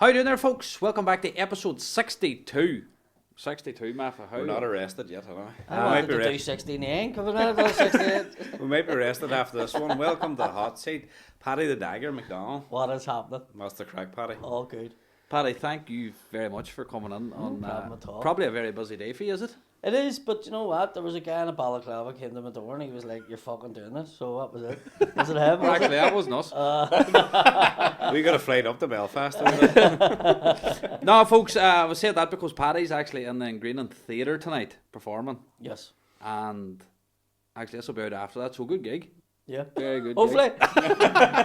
How you doing there, folks? Welcome back to episode 62. 62, Matthew. We're not arrested yet, are we? I wanted to do 69, because we never done 68. We might be arrested after this one. Welcome to the hot seat. Paddy The Dagger McDonnell. What is happening? That's the crack, Paddy. All good. Paddy, thank you very much for coming in on problem at all. probably a very busy day for you, is it? It is, but you know what? There was a guy in a balaclava came to my door and he was like, "You're fucking doing this." So what was it? Was it him? Actually, that wasn't us. We got a flight up to Belfast. No, folks, I was saying that because Paddy's actually in the An Grianan Theatre tonight performing. Yes. And actually, this will be out after that, so good gig. Yeah. Very good Hopefully. gig.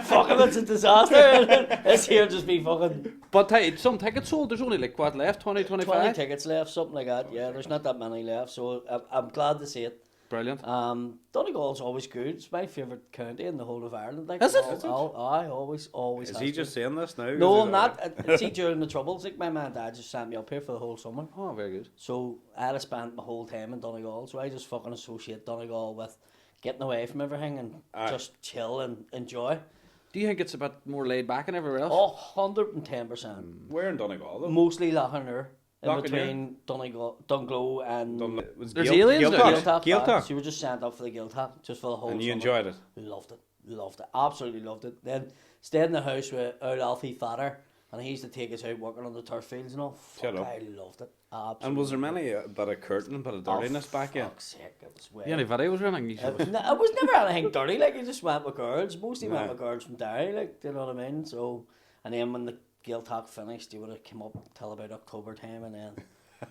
Fucking, it's a disaster. This here just be fucking... But some tickets sold. There's only like what left? 20, 25? 20 tickets left, something like that. Yeah, there's not that many left, so I'm glad to see it. Brilliant. Donegal's always good. It's my favourite county in the whole of Ireland. Like, Is it? I always Is has he been. just saying this now? No, I'm not. See, during the Troubles, like my man and dad just sent me up here for the whole summer. Oh, very good. So I had to spend my whole time in Donegal. So I just fucking associate Donegal with getting away from everything and just chill and enjoy. Do you think it's a bit more laid back than everywhere else? Oh, 110%. Where in Donegal, though? Mostly Loughnir. In Loughnir? between Dunglow and There's aliens there. Gaeltacht. So we were just sent up for the Gaeltacht, just for the whole And you summer. enjoyed it? Loved it, absolutely loved it. Then stayed in the house with old Alfie Fatter, and he used to take us out working on the turf fields and all. Fuck, I loved it. Absolutely. And was there many bit of curtain, bit of dirtiness back in? Fuck's sake, it was way. Yeah, any videos running? It was never anything dirty. Like, you just went with girls. Mostly went with girls from Derry. Like, do you know what I mean? So, and then when the Gaeltacht finished, you would have come up till about October time, and then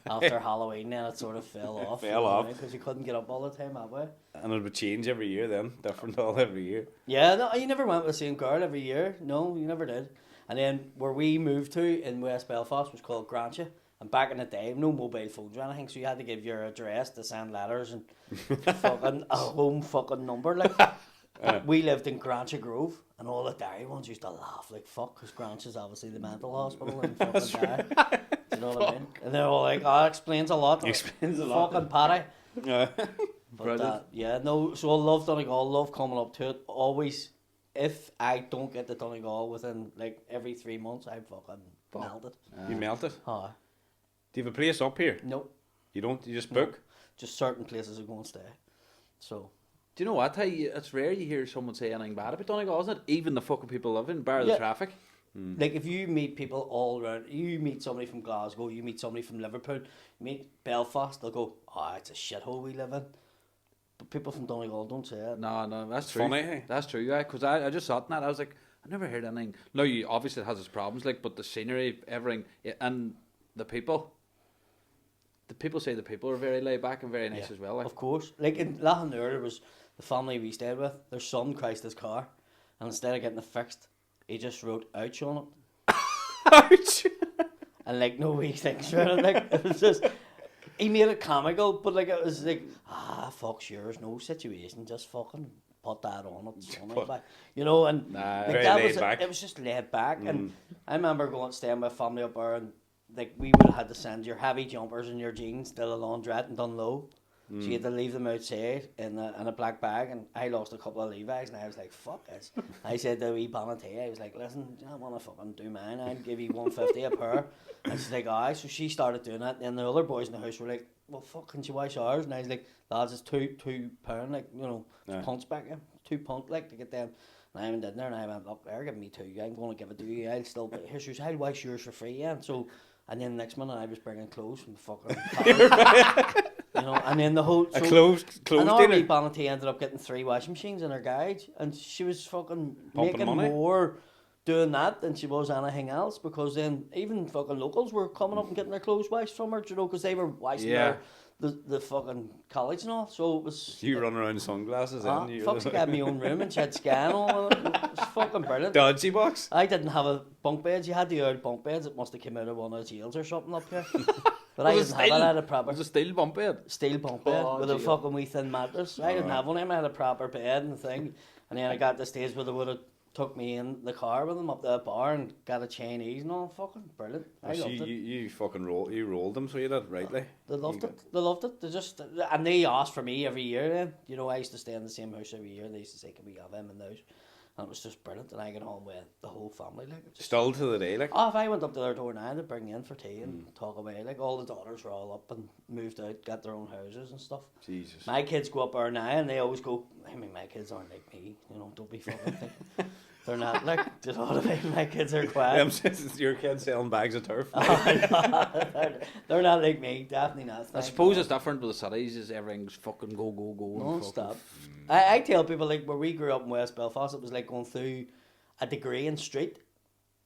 after Halloween, then it sort of fell off. Because you couldn't get up all the time that way. And it would change every year then, different all every year. Yeah, no, you never went with the same girl every year. No, you never did. And then where we moved to in West Belfast was called Grantia. And back in the day, no mobile phones or anything, so you had to give your address to send letters and fucking a home fucking number. Like, we lived in Grantia Grove, and all the Derry ones used to laugh like fuck, because Grantia's obviously the mental hospital in fucking Derry. Do you know what I mean? And they're all like, "Oh, that explains a lot." Explains a lot. Fucking Paddy. Yeah. But yeah, no. So I love Donegal. Love coming up to it. Always, if I don't get to Donegal within like every 3 months, I fucking melt it. You melt it? Aye. Do you have a place up here? Nope. You don't? You just book? Just certain places I go and stay. So. Do you know what? It's rare you hear someone say anything bad about Donegal, isn't it? Even the fucking people living, bar the traffic. Like, if you meet people all around, you meet somebody from Glasgow, you meet somebody from Liverpool, you meet Belfast, they'll go, "Oh, it's a shithole we live in." But people from Donegal don't say it. No, that's true. Funny, hey? That's true, yeah. Because I just thought that. I was like, I never heard anything. No, obviously it has its problems, like, but the scenery, everything, and the people. The people say the people are very laid back and very nice as well. Like. Of course. Like, in Loughnir, there was the family we stayed with, their son crashed his car, and instead of getting it fixed, he just wrote "ouch" on it. Ouch! And like, no wee things around it. Like, it was just, he made it comical, but like, it was like, fuck's yours, no situation, just fucking put that on it, son, like, you know, and like, very that laid was back. It was just laid back. And I remember staying with family up there, and like, we would have had to send your heavy jumpers and your jeans to the laundrette in Dunlow. So you had to leave them outside in a black bag, and I lost a couple of Levi's, and I was like, "Fuck this!" I said to wee Banatee, I was like, "Listen, I want to fucking do mine. I'll give you $150 a pair." And she's like, "Aye." So she started doing that, and the other boys in the house were like, "Well, fuck, can she wash ours?" And I was like, "Lads, it's £2, like, you know, punts back, £2 like to get them." And I went in there and I went, "Look, they're giving me two. I'm going to give it to you. I'll still pay." Here's yours. I'll wash yours for free. Yeah. And so, and then the next minute I was bringing clothes from the fucking. You know, and then the whole closed and our dinner. wee Banatee ended up getting 3 washing machines in her garage, and she was fucking Pumping making money. more doing that than she was anything else, because then even fucking locals were coming up and getting their clothes washed from her, you know, because they were washing the fucking college and all. So it was. You run around in sunglasses then? Fuck's got my own room and she had scan all. It was fucking brilliant. Dodgy box? I didn't have a bunk bed. You had the old bunk beds. It must have come out of one of the jails or something up here. But I didn't have it. I had a proper. It was a steel bunk bed. Steel bunk bed with a fucking wee thin mattress. I didn't have one. I had a proper bed and thing. And then I got to the stage where they would have took me in the car with them up to the bar and got a Chinese and all. Fucking brilliant. I loved it. You fucking rolled them, so you did, rightly. They loved it. They loved it. They just, and they asked for me every year then. You know, I used to stay in the same house every year. They used to say, "Can we have him in the house?" And it was just brilliant, and I got on with the whole family. Like, Still to the day, like. Oh, if I went up to their door now, they'd bring me in for tea and talk away. Like, all the daughters were all up and moved out, got their own houses and stuff. Jesus. My kids go up there now, and they always go, I mean, my kids aren't like me, you know, don't be fucking thinking. They're not, like, do you know what I mean? My kids are quiet. Your kids selling bags of turf. They're not like me, definitely not. I suppose it's different with the cities, is everything's fucking go. Non-stop. I tell people, like, where we grew up in West Belfast, it was like going through a degree in street.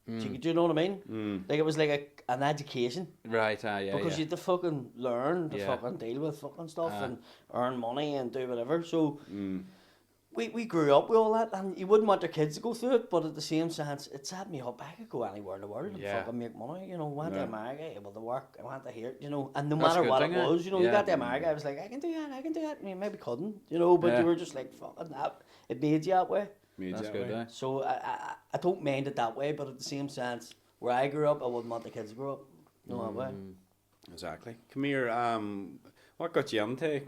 Do you know what I mean? Like, it was like an education. Right, yeah. Because you had to fucking learn to fucking deal with fucking stuff and earn money and do whatever. So we grew up with all that, and you wouldn't want your kids to go through it, but at the same sense, it set me up. I could go anywhere in the world and fucking make money, you know. Went to America, able to work, I went to here, you know, and no matter what it was, you know, you got to America, I was like, I can do that, and you maybe couldn't, you know, but you were just like, fucking that, it made you that way. That's good, eh? So I don't mind it that way, but at the same sense, where I grew up, I wouldn't want the kids to grow up, no that way. Exactly. Come here, what got you into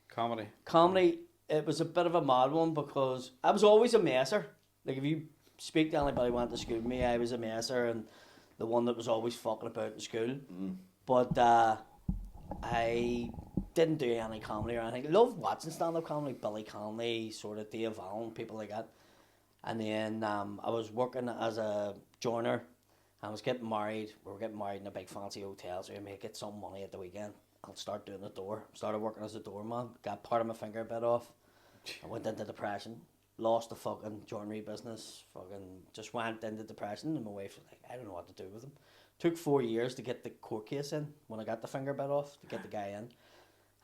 comedy? Comedy, it was a bit of a mad one because I was always a messer. Like, if you speak to anybody who went to school with me, I was a messer and the one that was always fucking about in school. But I didn't do any comedy or anything. Loved watching stand-up comedy, Billy Connolly, sort of Dave Allen, people like that. And then I was working as a joiner. I was getting married. We were getting married in a big fancy hotel, so you may get some money at the weekend. I'll start doing the door. Started working as a doorman. Got part of my finger bit off. I went into depression. Lost the fucking joinery business. Fucking just went into depression. And my wife was like, I don't know what to do with him. Took 4 years to get the court case in. When I got the finger bit off, to get the guy in.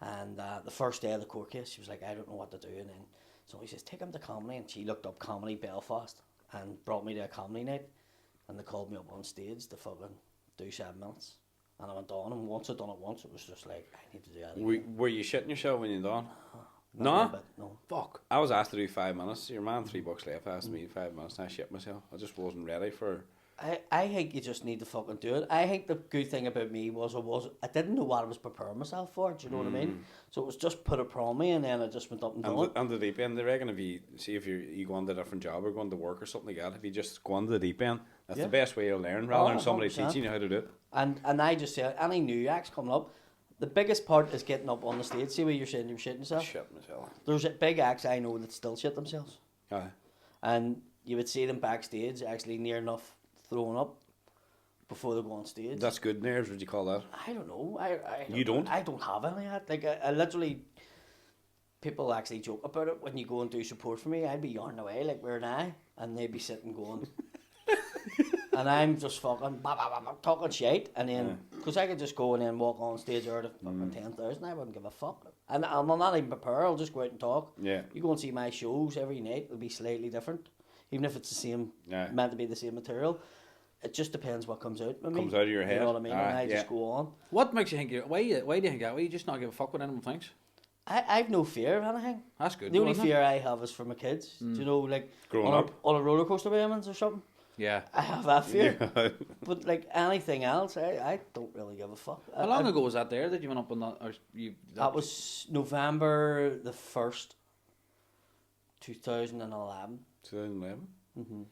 And the first day of the court case, she was like, I don't know what to do. And then so he says, take him to comedy. And she looked up Comedy Belfast and brought me to a comedy night. And they called me up on stage to fucking do 7 minutes. And I went on, and once I'd done it once, it was just like, I need to do that. Were you shitting yourself when you done? No? No. Fuck. I was asked to do 5 minutes. Your man, $3 left, asked me 5 minutes, and I shit myself. I just wasn't ready for... I think you just need to fucking do it. I think the good thing about me was I didn't know what I was preparing myself for, do you know what I mean? So it was just put upon me, and then I just went up and done it. And the deep end, they reckon if you go on to a different job or going to work or something like that, if you just go on to the deep end, that's the best way to learn, rather than somebody 100%. teaching you how to do it. And I just say, any new acts coming up, the biggest part is getting up on the stage. See where you're saying you're shitting yourself? Shit myself. There's big acts I know that still shit themselves. Aye. And you would see them backstage actually near enough throwing up before they go on stage. That's good nerves, would you call that? I don't know. You don't? I don't have any of that. Like, I literally... People actually joke about it when you go and do support for me. I'd be yarning away like we're now, and they'd be sitting going... and I'm just fucking talking shit, and then because I could just go and then walk on stage out of fucking 10,000, I wouldn't give a fuck. And I'm not even prepared. I'll just go out and talk. Yeah. You go and see my shows every night. It'll be slightly different, even if it's the same, meant to be the same material. It just depends what comes out with me. Comes out of your head. You know what I mean? And I just go on. What makes you think why do you think that? Why you just not give a fuck what anyone thinks? I've no fear of anything. That's good. The only fear I have is for my kids. Do you know, like Growing up. on a roller coaster with them or something? Yeah. I have that fear. But like anything else, I don't really give a fuck. How long ago was that there that you went up on that? That was November the 1st, 2011. 2011? Mm-hmm.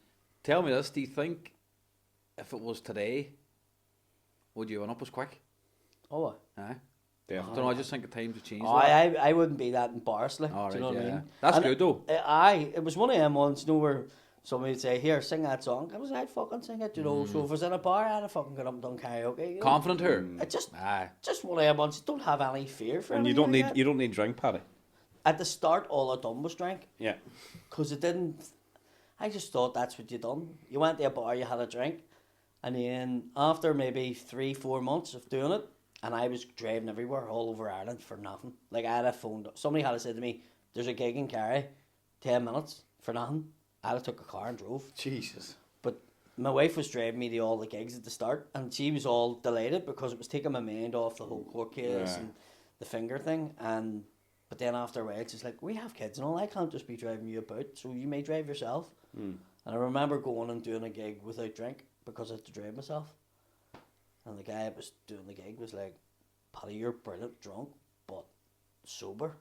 Tell me this, do you think if it was today, would you went up as quick? Oh, Aye. Definitely. I don't know, I just think the times have changed. I wouldn't be that embarrassed, like, All do you right, know what I mean? That's And good though. It was one of them ones, you know, where somebody would say, here, sing that song. I'd fucking sing it, you know. So if I was in a bar, I'd have fucking got up and done karaoke. You know? Confident her. It just Aye. one of them ones, don't have any fear for And you anything don't like need drink, Paddy. At the start, all I done was drink. Yeah. Because it didn't... I just thought that's what you done. You went to a bar, you had a drink, and then after maybe 3-4 months of doing it, and I was driving everywhere, all over Ireland for nothing. Like, I had a phone... Somebody had said to me, there's a gig in Kerry, 10 minutes for nothing. I took a car and drove. Jesus. But my wife was driving me to all the gigs at the start, and she was all delighted because it was taking my mind off the whole court case and the finger thing. But then after a while, she's like, we have kids and all, I can't just be driving you about, so you may drive yourself. And I remember going and doing a gig without drink because I had to drive myself. And the guy that was doing the gig was like, Paddy, you're brilliant drunk, but sober?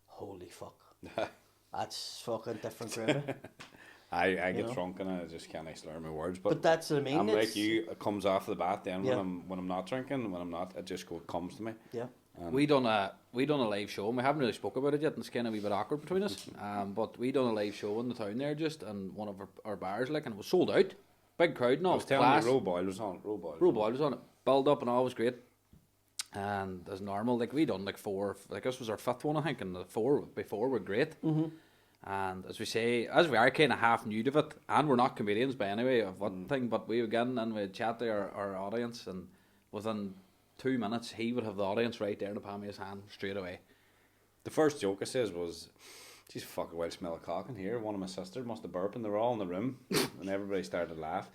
Holy fuck. That's fucking different gravy. I get drunk and I just can't slur my words. But that's what I mean. I'm like you. It comes off the bat. Then when I'm not drinking, when I'm not, it just comes to me. Yeah. We done a live show, and we haven't really spoke about it yet, and it's kind of a wee bit awkward between us. But we done a live show in the town there, just and one of our bars, like, and it was sold out, big crowd, and all. I was telling you, Roe Boyle was on it. Build up and all was great. And as normal, like we done like 4, like this was our 5th one, I think, and the 4 before were great. And as we are kind of half new to it, and we're not comedians by any way of one thing, but we again and we'd chat to our audience, and within 2 minutes he would have the audience right there in the palm of his hand straight away. The first joke I says was, "Geez, fucking well smell of cock in here." One of my sisters must have burped, and they were all in the room, and everybody started to laugh.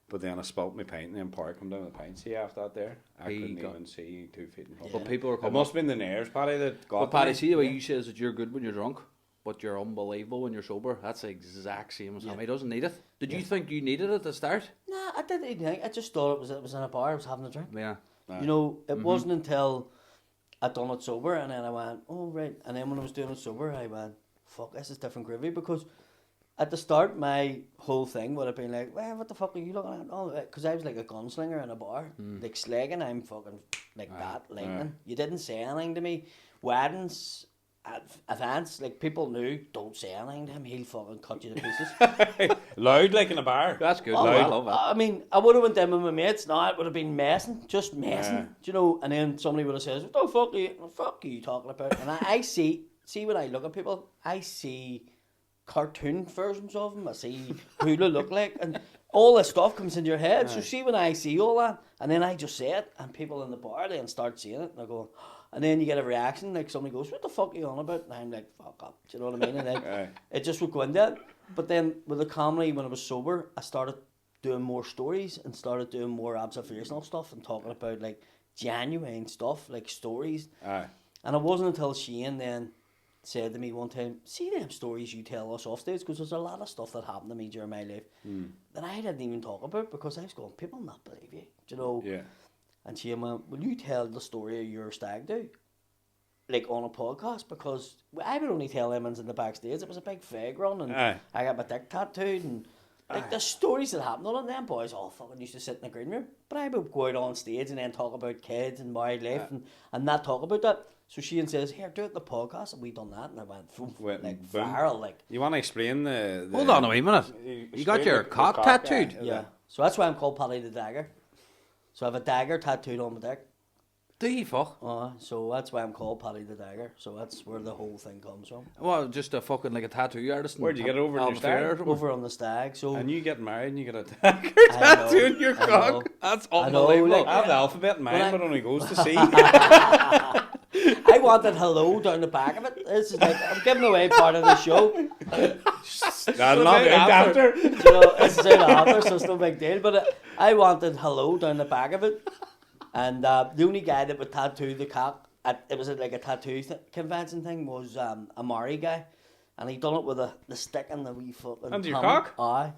But then I spilt my pint, and then Park came down with the pint. See after that there, I couldn't even see 2 feet in front. But people were coming. It must have been the nerves, Paddy, that got. But Paddy, see the way you says that you're good when you're drunk, but you're unbelievable when you're sober. That's the exact same as him. He doesn't need it. Did you think you needed it at the start? Nah, I didn't even think. I just thought it was in a bar. I was having a drink. Yeah. You know, it wasn't until I done it sober, and then I went, oh right. And then when I was doing it sober, I went, fuck, this is different gravy, because at the start, my whole thing would have been like, well, what the fuck are you looking at? Oh, because I was like a gunslinger in a bar, like slagging. I'm fucking like that, lightning. You didn't say anything to me. Weddings, events, like people knew, don't say anything to him. He'll fucking cut you to pieces. Loud like in a bar. That's good. Oh, I love that. I mean, I would have went in with my mates. No, it would have been messing, just messing. Do you know? And then somebody would have said, "What the fuck are you talking about?" And I see when I look at people, I see cartoon versions of them. I see who they look like, and all this stuff comes into your head. So see when I see all that, and then I just say it, and people in the bar then start seeing it, and I go, and then you get a reaction, like somebody goes, "What the fuck are you on about?" And I'm like, "Fuck up," do you know what I mean? And then it just would go into it. But then with the comedy, when I was sober, I started doing more stories and started doing more observational stuff and talking about like genuine stuff, like stories. And it wasn't until Shane then said to me one time, "See them stories you tell us off stage, because there's a lot of stuff that happened to me during my life that I didn't even talk about, because I was going, people will not believe you, do you know?" Yeah. And Shane went, "Will you tell the story of your stag do, like on a podcast?" Because I would only tell Emmons in the backstage. It was a big fag run, and I got my dick tattooed, and like the stories that happened on it, them boys all fucking used to sit in the green room. But I would go out on stage and then talk about kids and married life and not talk about that. So Shane says, "Here, do it in the podcast," and we done that, and I went like viral. Like, you want to explain the Hold on a wee minute. You got your cock tattooed? Yeah. So that's why I'm called Paddy the Dagger. So I have a dagger tattooed on my dick. Do you fuck? So that's why I'm called Paddy the Dagger. So that's where the whole thing comes from. Well, just a fucking like a tattoo artist. Where'd you get it over in your stag? Over on the stag. So and you get married and you get a dagger tattoo in your cock. That's unbelievable. I have the alphabet in mine, but only goes to C. I wanted hello down the back of it. This is like, I'm giving away part of the show. I'm not after. You know, this is out after, so it's no big deal. But I wanted hello down the back of it. And the only guy that would tattoo the cock, it was like a tattoo convention thing, was a Maori guy. And he done it with the stick and the wee fucking... And your cock? Aye.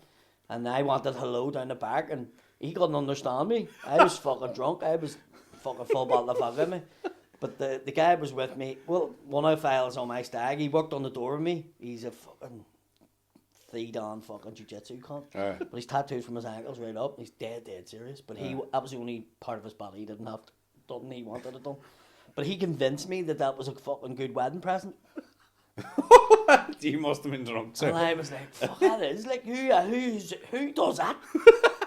And I wanted hello down the back, and he couldn't understand me. I was fucking drunk. I was fucking full bottle of vodka in me. But the guy was with me. Well, one of the fellas on my stag, he worked on the door with me. He's a fucking three-dan fucking jiu-jitsu cunt. But he's tattooed from his ankles right up. He's dead serious. But that was the only part of his body he didn't have done. He wanted it done. But he convinced me that was a fucking good wedding present. You must have been drunk, sir. And I was like, fuck, that is. Like, who does that?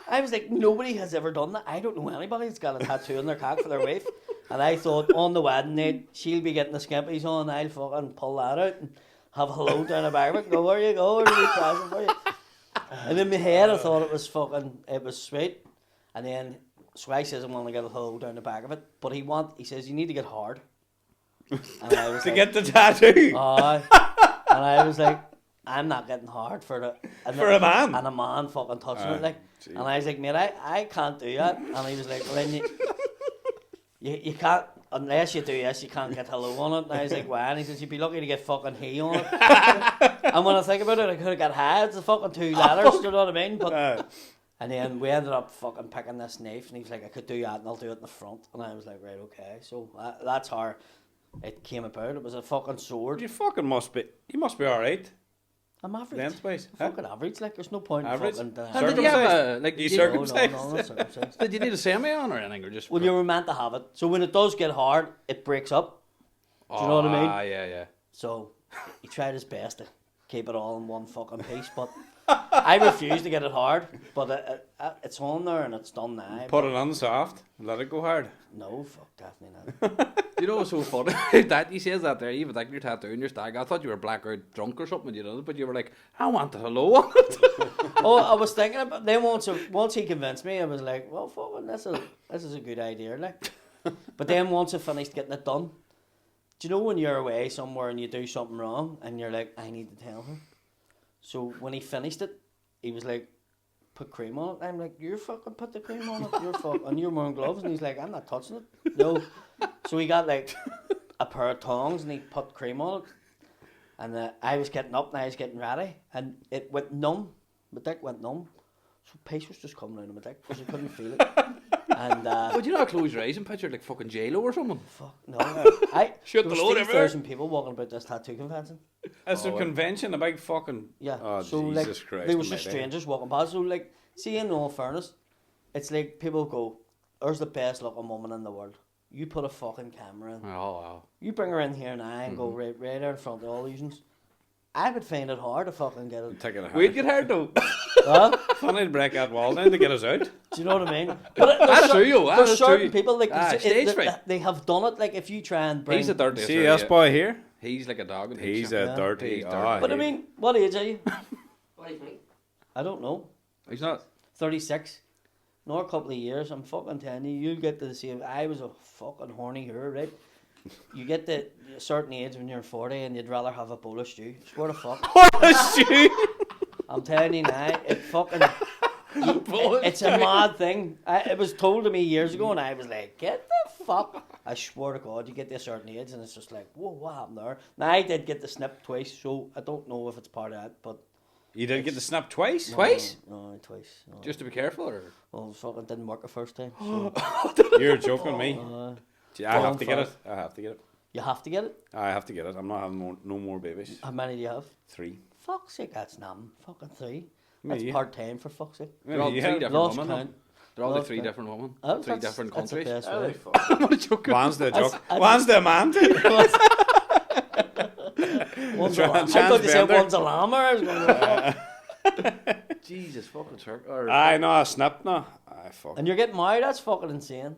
I was like, nobody has ever done that. I don't know anybody that's got a tattoo on their cock for their wife. And I thought, on the wedding night, she'll be getting the skimpies on, I'll fucking pull that out and have hello down the back of it and go, "Where you go? There's a present for you." And in my head, I thought it was sweet. And then, so I says, "I'm going to get a hello down the back of it." But he says, "You need to get hard." And I was to get the tattoo? And I was like, "I'm not getting hard for a man?" And a man fucking touching it, like. Geez. And I was like, "Mate, I can't do that." And he was like, "Well, then you can't, unless you do this, you can't get hello on it." And I was like, "Why?" And he says, "You'd be lucky to get fucking he on it." And when I think about it, I could have got had. It's the fucking 2 letters, you know what I mean? But and then we ended up fucking picking this knife, and he was like, "I could do that, and I'll do it in the front." And I was like, "Right, okay." So that's how it came about. It was a fucking sword. You must be alright. I'm average. Lengthwise. Fucking average. Like, there's no point Average? in fucking... And did you have a, like, You did, circumcised? No, not circumcised. did you need a semi on or anything, or just? Well, you were meant to have it. So when it does get hard, it breaks up. Do you know what I mean? Ah, yeah. So he tried his best to keep it all in one fucking piece, but I refuse to get it hard. But it's on there and it's done now. Put it on soft. Let it go hard. No, fuck, definitely not. You know what's so funny? That he says that there, even like your tattoo and your stag. I thought you were blackout drunk or something, you know, but you were like, I want the hello on it. Oh, I was thinking about. Then once he convinced me, I was like, well, fucking, this is a good idea, like. But then once I finished getting it done, do you know when you're away somewhere and you do something wrong and you're like, I need to tell her. So when he finished it, he was like, put cream on it. I'm like, you're fucking put the cream on it. You're fucking, and you're wearing gloves. And he's like, I'm not touching it. No. So he got like a pair of tongs and he put cream on it. And I was getting up and I was getting ready. And it went numb. My dick went numb. So piss was just coming out of my dick because I couldn't feel it. And Would you not close your eyes and picture like fucking J-Lo or something? fuck no. There Shut the was load everywhere. 3,000 people walking about this tattoo convention. It's a convention, a big fucking... Yeah. Oh, so Jesus like Christ. there was just mate. strangers walking past. So like, see, in all fairness, it's like people go, "There's the best looking woman in the world." You put a fucking camera in. Oh, wow. You bring her in here now and go right there in front of all these. I would find it hard to fucking get it. Take it We'd get hard though. Huh? Funny to break that wall down to get us out. Do you know what I mean? But That's true, yo. There's That's certain true. people like Stage fright. they have done it. Like if you try and bring. He's a dirty. See this boy here? He's like a dog. In He's nature. a Yeah. dirty... He's dirty. Oh, But I he- mean, what age are you? What do you think? I don't know. He's not. 36. Nor a couple of years. I'm fucking telling you, you'll get to the same. I was a fucking horny hero, right? You get to a certain age when you're 40 and you'd rather have a bowl of stew. Swear to fuck. I'm telling you now, it fucking. It's a mad thing. It was told to me years ago, and I was like, "Get the fuck!" I swear to God, you get to a certain age, and it's just like, "Whoa, what happened there?" Now I did get the snip twice, so I don't know if it's part of that, but You did get the snap twice? Twice? no, twice. No. Just to be careful, or? Well, fucking didn't work the first time. So, You're joking me. I have to get it. I have to get it. you have to get it. I have to get it. I'm not having no more babies. How many do you have? 3. Fuck's sake, that's numb. Fucking 3. Maybe, That's yeah. part time for fuck's sake. They're all Yeah. three different Lost women. count. They're all the Lost 3 count. different women. Oh, 3 different that's the countries. best way. What a joke. One's the joke. I- One's the man. One's a lamb. I Chance thought you said Bender. one's a lamb. I was going to Jesus fucking turk. Or I know, I snapped now. I fuck. And you're getting married? That's fucking insane.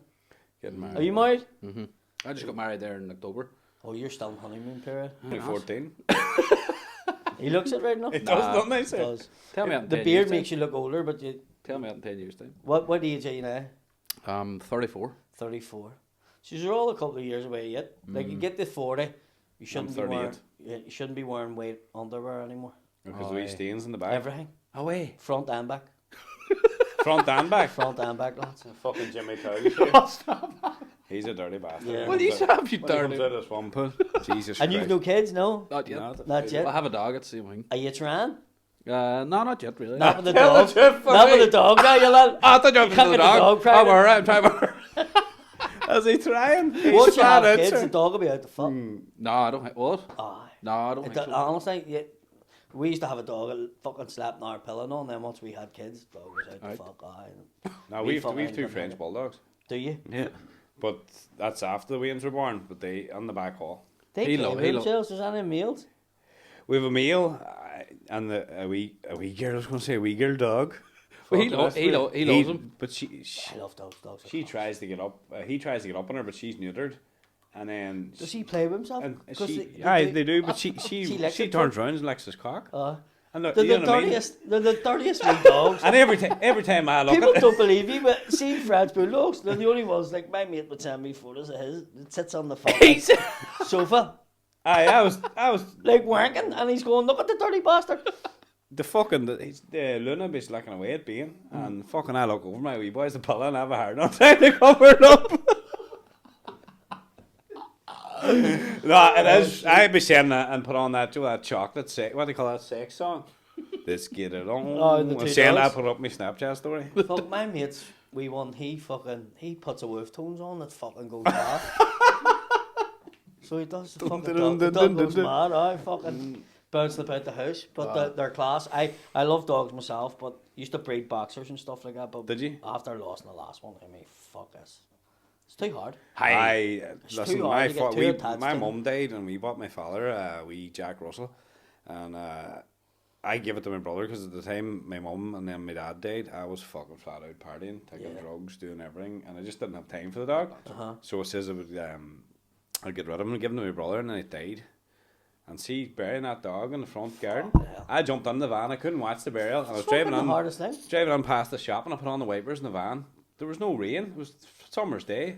Getting married. Are you married? I just got married there in October. Oh, you're still in honeymoon period. Only 14. He looks it right now. It does, doesn't it? It does. Tell me. The beard makes you look older, but you. Tell me out in 10 years time. What age are you now? 34. 34. So you're all a couple of years away yet. Like you get to 40, you shouldn't be wearing. 38. You shouldn't be wearing weight underwear anymore. Because Oh, we aye. stains in the back. Everything, Away. front and back, Front and back. front and back, lads. Fucking Jimmy Towles. He's a dirty bastard. Yeah. What do you have, you When he comes dirty? out of swamp pool. Jesus And Christ. you've no kids, no? Not yet. Not yet. I have a dog at the same thing. Are you trying? No, not yet, really. Not with the Tell dog. the truth, Not mate. with the dog, now you lad. I thought you were You can't the get the dog. dog pregnant. I'm alright, I'm trying. Is he trying? He's Once you have trying, kids, sir. the dog will be out the fuck. No, I don't. What? Aye. No, I don't It think do- so. honestly, yeah, we used to have a dog that fucking slept in our pillow, and then once we had kids, the dog was out Right. the fuck. Aye. No, We we've fucking 2 come French here. bulldogs. Do you? Yeah. But that's after the Waynes were born. But they on the back hall. They He play lo- with he lo- themselves. There's any meals? We have a meal and a wee girl. I was going to say a wee girl dog. Well, he Fuck, loves them. But she I love dogs. Dogs. are she class. tries to get up. He tries to get up on her, but she's neutered. And then Does he play with himself? and 'Cause she, they they do, but she licks it turns for- around and licks his cock. And look, They're you the know what I mean? dirtiest. They're the dirtiest wee dogs. And every time I look People at don't believe me, but see French bulldogs. They're the only ones. Like my mate would send me photos of his. It sits on the fucking sofa, I was like wanking, and he's going, "Look at the dirty bastard." the Luna was looking away at Bean, and fucking I look over my wee boy's the pillow and I have a hard enough time to cover it up. No, it is. I'd be saying that and put on that chocolate sex. What do you call that sex song? Let's get it on. Oh, the I'm two saying dogs. I put up my Snapchat story. Fuck my mate's wee one. He puts a wolf tones on that fucking goes mad. So he does. The fucking dog goes mad. I fucking. bouncing about the house. But they're class. I love dogs myself, but used to breed boxers and stuff like that. But Did you? After losing the last one, I mean, fuck this. It's too hard. Listen, too hard to get too attached my to mum died and we bought my father wee Jack Russell, and I gave it to my brother because at the time my mum and then my dad died, I was fucking flat out partying, taking drugs, doing everything, and I just didn't have time for the dog. So it says I would I'd get rid of him and give him to my brother, and then it died. And see, burying that dog in the front garden, I jumped in the van. I couldn't watch the burial. And I was driving on past the shop, and I put on the wipers in the van. There was no rain. It was summer's day.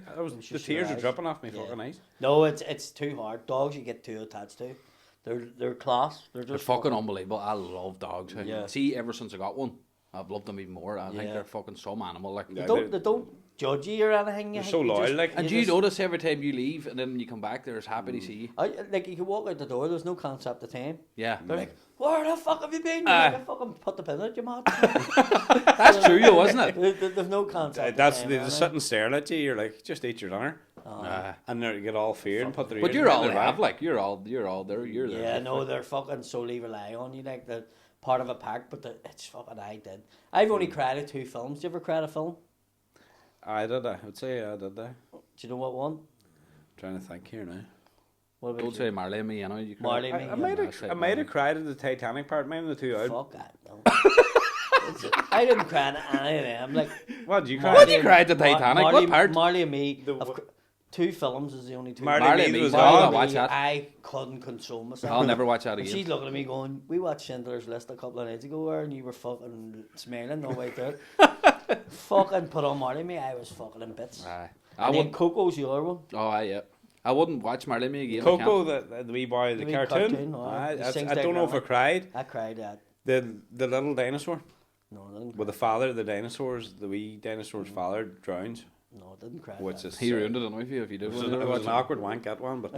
The tears were dripping off me fucking eyes. No, it's too hard. Dogs you get too attached to. They're class. They're fucking unbelievable. I love dogs. Yeah. See, ever since I got one, I've loved them even more. I think they're fucking some animal. Like they don't judge you or anything. They're so loyal. And do you notice every time you leave and then when you come back, they're as happy to see you? Like you can walk out the door. There's no concept of time. Yeah. They're like, where the fuck have you been? You're like, I fucking put the pin out your mouth. That's true, though, isn't it? They've no concept. They just sit and stare at you. You're like, just eat your dinner. And they get all feared and put their. But you're all they have. Like you're all there. You're there. Yeah, no, they're fucking solely rely on you. Like they're part of a pack. But it's fucking. I've only cried at 2 films. Do you ever cry at a film? I did. I would say I did. Do you know what one? Trying to think here now. Don't say Marley and Me, you know. You Marley and Me. I might have cried at the Titanic part, maybe the 2 out. Fuck that, no. I didn't cry at any of them. Like, what did you cry? What did you cry at the Titanic? What part? Marley and Me. 2 films is the only 2. Marley and Me was watch that. I couldn't console myself. I'll never watch that again. She's looking at me going, we watched Schindler's List a couple of nights ago and you were fucking smiling all the way through it. Fucking put on Marley and Me, I was fucking in bits. And then Coco's the other one. Oh, yeah. I wouldn't watch Marley and Me again. Coco, the wee boy, the cartoon. I don't know if I cried. I cried at the little dinosaur. No, I didn't. With the father, the dinosaurs, the wee dinosaur's father drowns. No, I didn't cry. Which is he ruined it on you if you did. It was an awkward wank at one, but.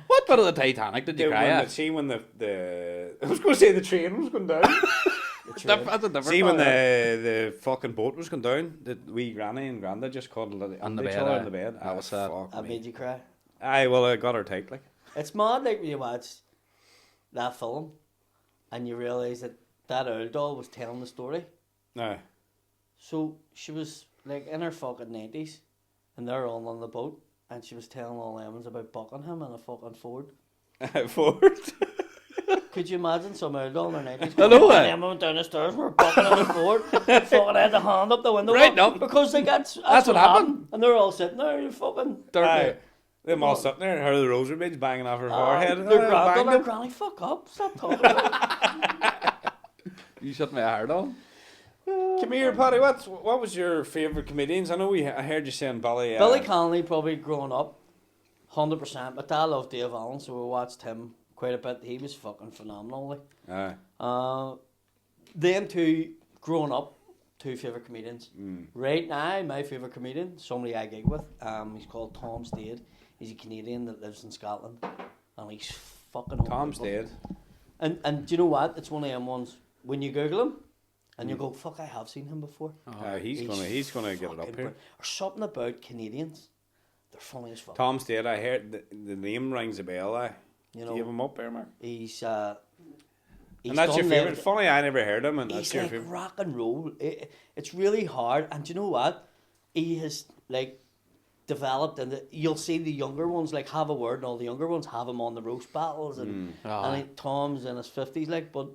What bit of the Titanic did you cry at? See when the I was going to say the train was going down. See when the fucking boat was going down, the wee granny and granda just cuddled on the bed. I was sad. I made you cry. Well, I got her take like. It's mad like when you watch that film, and you realise that old doll was telling the story. No. So she was like in her fucking 90s, and they're all on the boat, and she was telling all them about Buckingham and a fucking Ford. Ford? Could you imagine some old doll in their 90s? I know it. And them went down the stairs, were Buckingham and Ford, fucking had the hand up the window. Right, no. Because they got. That's what happened. And they're all sitting there, you fucking. Them all sitting there and heard the rosary beads banging off her forehead. Their granny, fuck up, stop talking. You shut my heart on. Come here, Paddy. What was your favourite comedians? I know I heard you saying Billy. Billy Connolly, probably growing up, 100%. My dad loved Dave Allen, so we watched him quite a bit. He was fucking phenomenal. Like. Them 2, growing up, 2 favourite comedians. Right now, my favourite comedian, somebody I gig with, he's called Tom Stead. He's a Canadian that lives in Scotland, and he's fucking Tom Stead. And do you know what? It's one of them ones when you Google him, and you go, "Fuck, I have seen him before." He's gonna get it up here. Or something about Canadians, they're funny as fuck. Tom Stead, I heard the name rings a bell. You know, do you have him up there, Mark? He's and that's your favourite. Funny, I never heard him, and he's that's your like favourite. Rock and roll. It's really hard, and do you know what? He has like developed, and you'll see the younger ones like have a word, and all the younger ones have him on the roast battles, and Tom's in his 50s, like, but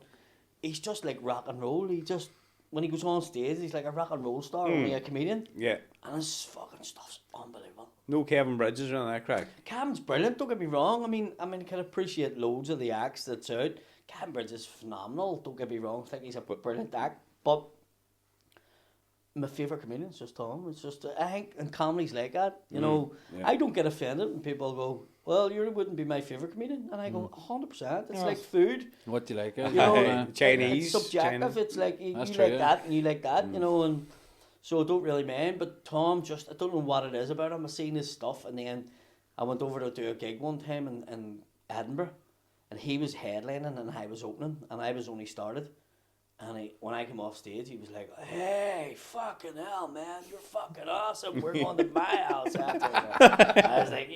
he's just like rock and roll. He just when he goes on stage, he's like a rock and roll star, only a comedian. Yeah, and his fucking stuff's unbelievable. No Kevin Bridges or anything that crack. Kevin's brilliant. Don't get me wrong. I mean, I can appreciate loads of the acts that's out. Kevin Bridges is phenomenal. Don't get me wrong. I think he's a brilliant act, but my favourite comedian is just Tom. It's just, I think, and comedy's like that. You know, I don't get offended when people go, well, you wouldn't be my favourite comedian. And I go, 100%. It's like food. What do you like? You know, Chinese. It's subjective. Chinese. It's like, you That's like true, that and you like that, you know, and so I don't really mind. But Tom, just, I don't know what it is about him. I've seen his stuff, and then I went over to do a gig one time in Edinburgh, and he was headlining and I was opening, and I was only started. And when I came off stage, he was like, "Hey, fucking hell, man, you're fucking awesome. We're going to my house after that." I was like,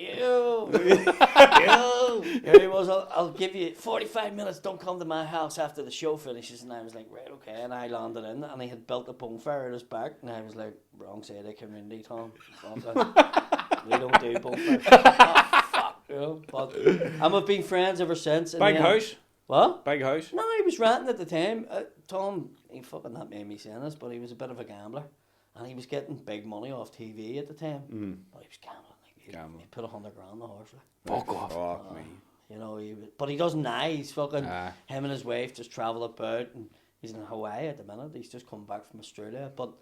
Here he was, I'll give you 45 minutes, don't come to my house after the show finishes. And I was like, right, okay. And I landed in, and he had built a bonfire at his back. And I was like, wrong side of community, Tom. We don't do bonfires. Oh, fuck, you know. But we've been friends ever since. Big house? What? Big house? No, he was ranting at the time. Tom, he fucking not made me saying this, but he was a bit of a gambler. And he was getting big money off TV at the time. But he was gambling. He put 100 grand on the horse. Fuck off. Fuck me. You know, but he doesn't now. He's fucking, him and his wife just travel about, and he's in Hawaii at the minute. He's just come back from Australia. But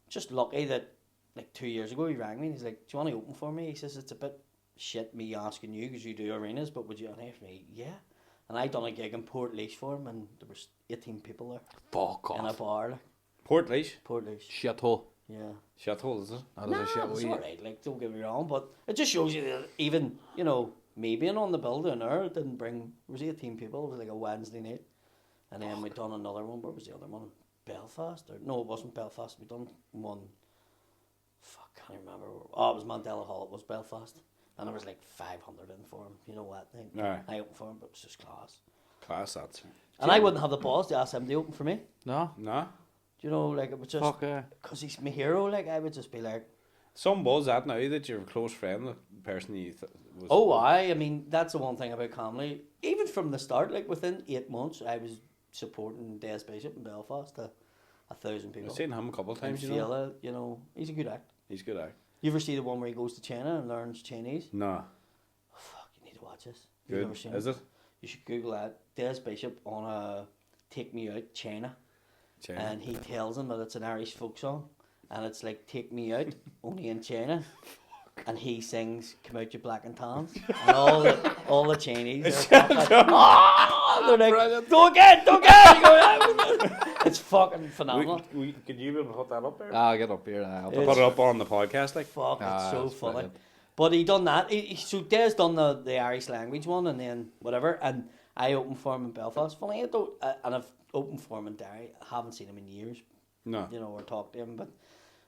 just lucky that, like 2 years ago, he rang me and he's like, "Do you want to open for me?" He says, "It's a bit shit me asking you because you do arenas, but would you?" And I said, "Yeah." And I done a gig in Port for him, and there was 18 people there. Fuck off. In a bar. Like. Port. Shithole. Yeah. Shithole, is it? That is a shithole. It's alright, like, don't get me wrong, but it just shows you that even, you know, me being on the bill down there didn't bring, it was 18 people, it was like a Wednesday night. And then we done another one, where was the other one? Belfast? No, it wasn't Belfast, we done one, can't remember. Oh, it was Mandela Hall, it was Belfast. And there was like 500 in for him, you know what? I opened for him, but it was just class. Class, that's. And I wouldn't have the balls to ask him to open for me. No. Do you know, like, it was just, because he's my hero, like, I would just be like. Some buzz that now that you're a close friend, the person you was. Oh, I mean, that's the one thing about comedy. Even from the start, like, within 8 months, I was supporting Dez Bishop in Belfast to 1,000 people. I've seen him a couple of times, you know, he's a good act. He's a good act. You ever see the one where he goes to China and learns Chinese? No. Oh, fuck, you need to watch this. Good. You've never seen Is it? You should Google that. Dez Bishop on a Take Me Out China. And he tells him that it's an Irish folk song. And it's like Take Me Out, only in China. And he sings Come Out You Black and Tans. And all the Chinese are like, they're like, do again. It's fucking phenomenal. Could you be able to put that up there? I'll get up here. I'll put it up on the podcast. Like, fuck, it's so funny. Brilliant. But he done that. So Dez done the Irish language one, and then whatever. And I opened for him in Belfast. Funny, and I've opened for him in Derry. I haven't seen him in years. No. You know, or talked to him. But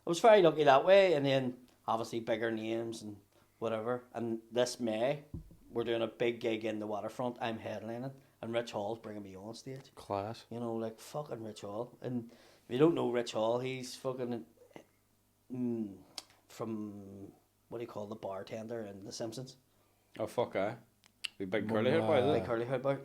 I was very lucky that way. And then obviously bigger names and whatever. And this May, we're doing a big gig in the Waterfront. I'm headlining, and Rich Hall's bringing me on stage. Class. You know, like fucking Rich Hall. And if you don't know Rich Hall, he's fucking from what do you call the bartender in The Simpsons? Oh fuck, the big curly haired boy. Big curly haired boy.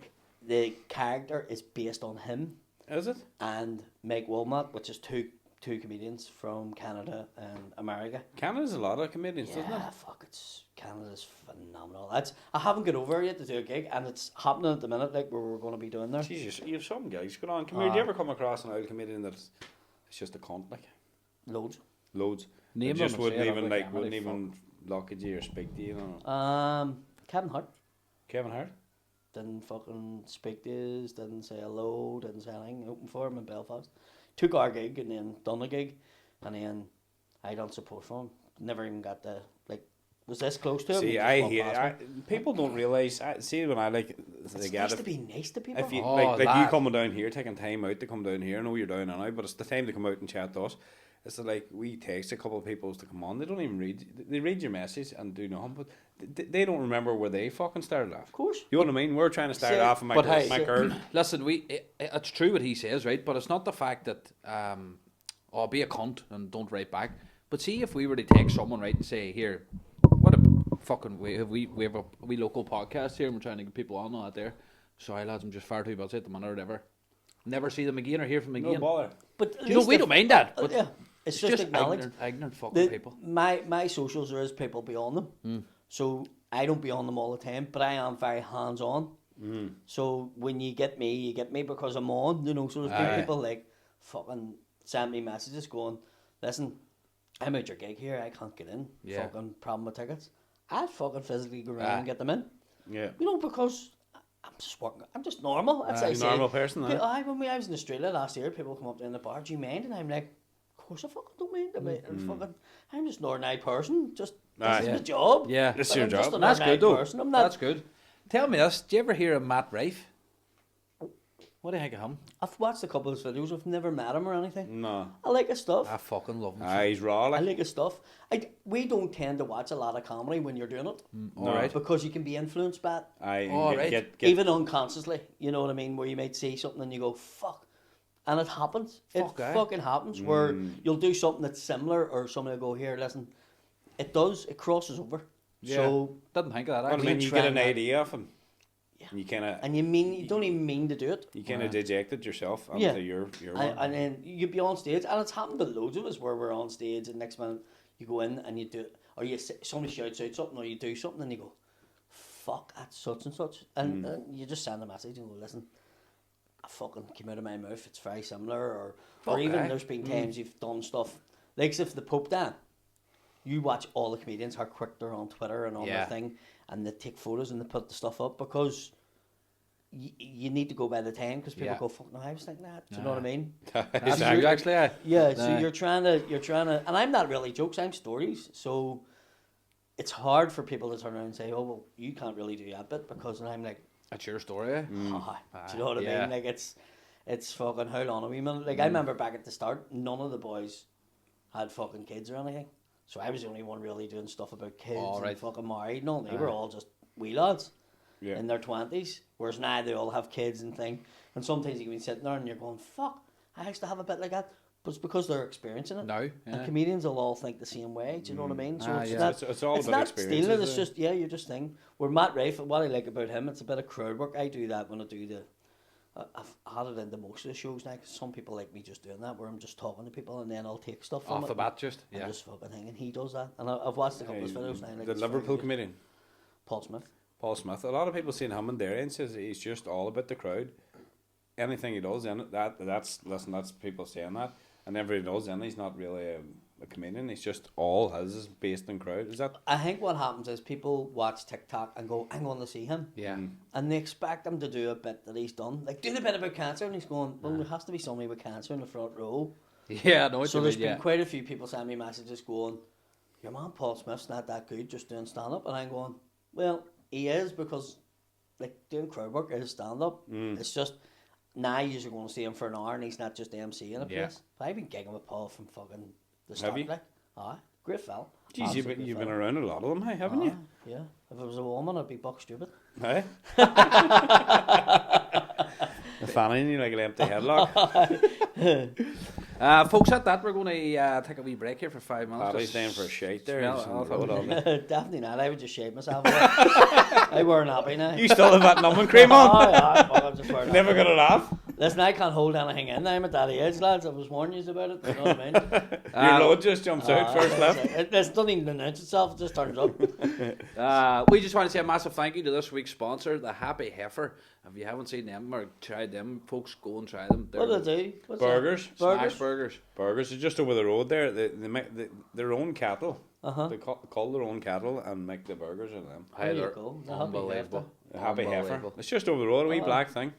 The character is based on him. Is it? And Meg Wilmot, which is two comedians from Canada and America. Canada's a lot of comedians, doesn't it? Yeah, fuck, Canada's phenomenal. I haven't got over yet to do a gig, and it's happening at the minute, like where we're going to be doing there. Jesus, you have some gigs. Go on, comedian. Do you ever come across an old comedian that's it's just a cunt, like? Loads. Name just them wouldn't and even say it, like wouldn't even look at you or speak to you. You know? Kevin Hart. Kevin Hart. Didn't fucking speak to us, didn't say hello, didn't say anything. Open for him in Belfast. Took our gig and then done a gig, and then I done support for him. Never even got the was this close to him. See, I hate people don't realise. See, when I it's nice to be nice to people. If you you coming down here, taking time out to come down here, I know you're down and out, but it's the time to come out and chat to us. It's like we text a couple of people to come on. They don't even read. They read your message and do nothing, but they don't remember where they fucking started off. Of course. You know what I mean? We're trying to start off in my girl. Listen, it's true what he says, right? But it's not the fact that be a cunt and don't write back. But see, if we were to take someone right and say, here, what a fucking way we have a wee local podcast here and we're trying to get people on that there. Sorry lads, I'm just far too busy at the minute or whatever. Never see them again or hear from them again. No bother. But you know, we don't mind that. But yeah. It's just acknowledged. Ignorant fucking people. My socials, there is people beyond them. So I don't be on them all the time, but I am very hands on. So when you get me because I'm on, you know. So there's been people like fucking send me messages going, listen, I'm at your gig here, I can't get in. Fucking problem with tickets. I'd fucking physically go around and get them in. Yeah. You know, because I'm just working. I'm just normal. That's a normal person. When I was in Australia last year, people come up to in the bar, do you mind? And I'm like, of course I fucking don't mind. I'm just an ordinary person. Just this is my job. Yeah, this is your job. That's good though. Person. I'm not. That's good. Tell me this. Do you ever hear of Matt Rife? What do you think of him? I've watched a couple of his videos. I've never met him or anything. No. I like his stuff. I fucking love him. He's raw. I Like. like his stuff. We don't tend to watch a lot of comedy when you're doing it. All right. Because you can be influenced by it. Right. Even unconsciously. You know what I mean? Where you might see something and you go, fuck. And it happens. Fucking happens. Where you'll do something that's similar or somebody will go, here, listen. It does. It crosses over. Yeah. So didn't think of that. Well, I Actually. mean, you get an idea of him. Yeah. You kind of. And you don't even mean to do it. You kind of deject it yourself. Yeah. Onto your And then you be on stage, and it's happened to loads of us where we're on stage, and next minute you go in and you do it, or somebody shouts out something, or you do something, and you go, "Fuck, that's such and such," and you just send a message and go, "Listen, I fucking came out of my mouth. It's very similar," or even there's been times you've done stuff like if the Pope Dan. You watch all the comedians how quick they're on Twitter and all their thing, and they take photos and they put the stuff up because you need to go by the time because people go, fuck no, I was thinking that. Do you know what I mean? That's true, actually. Yeah, so you're trying to, and I'm not really jokes, I'm stories. So it's hard for people to turn around and say, oh, well, you can't really do that bit because, and I'm like, that's your story. Eh? do you know what I mean? Like it's fucking how long a wee minute. Like I remember back at the start, none of the boys had fucking kids or anything. So I was the only one really doing stuff about kids and fucking married. No, they were all just wee lads in their 20s. Whereas now they all have kids and thing. And sometimes you can be sitting there and you're going, fuck, I used to have a bit like that. But it's because they're experiencing it. No. And comedians will all think the same way. Do you know what I mean? So it's all it's about not experience. stealing, it's just, you're just thing. Where Matt Rafe, what I like about him, it's a bit of crowd work. I do that when I do I've had it into most of the shows now because some people like me just doing that where I'm just talking to people and then I'll take stuff from off the bat just. I'm just fucking hanging. He does that. And I've watched a couple of videos now. Like The Liverpool comedian. Paul Smith. Paul Smith. A lot of people seen him in there and says he's just all about the crowd. Anything he does in it, that's people saying that. And everybody knows then he's not really a comedian. He's just all his is based in crowd. Is that? I think what happens is people watch TikTok and go, I'm going to see him. Yeah. And they expect him to do a bit that he's done. Like, do the bit about cancer. And he's going, well, there has to be somebody with cancer in the front row. Yeah, I know what So you there's mean, been quite a few people sending me messages going, your man Paul Smith's not that good just doing stand-up. And I'm going, well, he is because, like, doing crowd work is stand-up. It's just, now you're going to see him for an hour and he's not just MC in a place. But I've been gigging with Paul from fucking the start. Have you? Like, great fella. Jeez, you've been around a lot of them, hey, haven't you? Yeah. If it was a woman, I'd be buck stupid. Hey? The fanny and you like an empty headlock. Folks, at that, we're going to take a wee break here for 5 minutes. Paddy's down for a shite there. Definitely not. I would just shave myself. I weren't happy now. You still have that numbing cream on? I'm just wearing Never gonna laugh. Listen, I can't hold anything in. I'm at that age, lads. I was warning you about it. You know what I mean? Your load just jumps out first left. It doesn't even announce itself. It just turns up. We just want to say a massive thank you to this week's sponsor, the Happy Heifer. If you haven't seen them or tried them, folks, go and try them. What do they do? What's Burgers. Smash burgers. Burgers are just over the road there. They make their own cattle. Uh-huh. They call their own cattle and make the burgers of them. There you go. The Happy Unbelievable. Happy Heifer. It's just over the road, a wee black thing.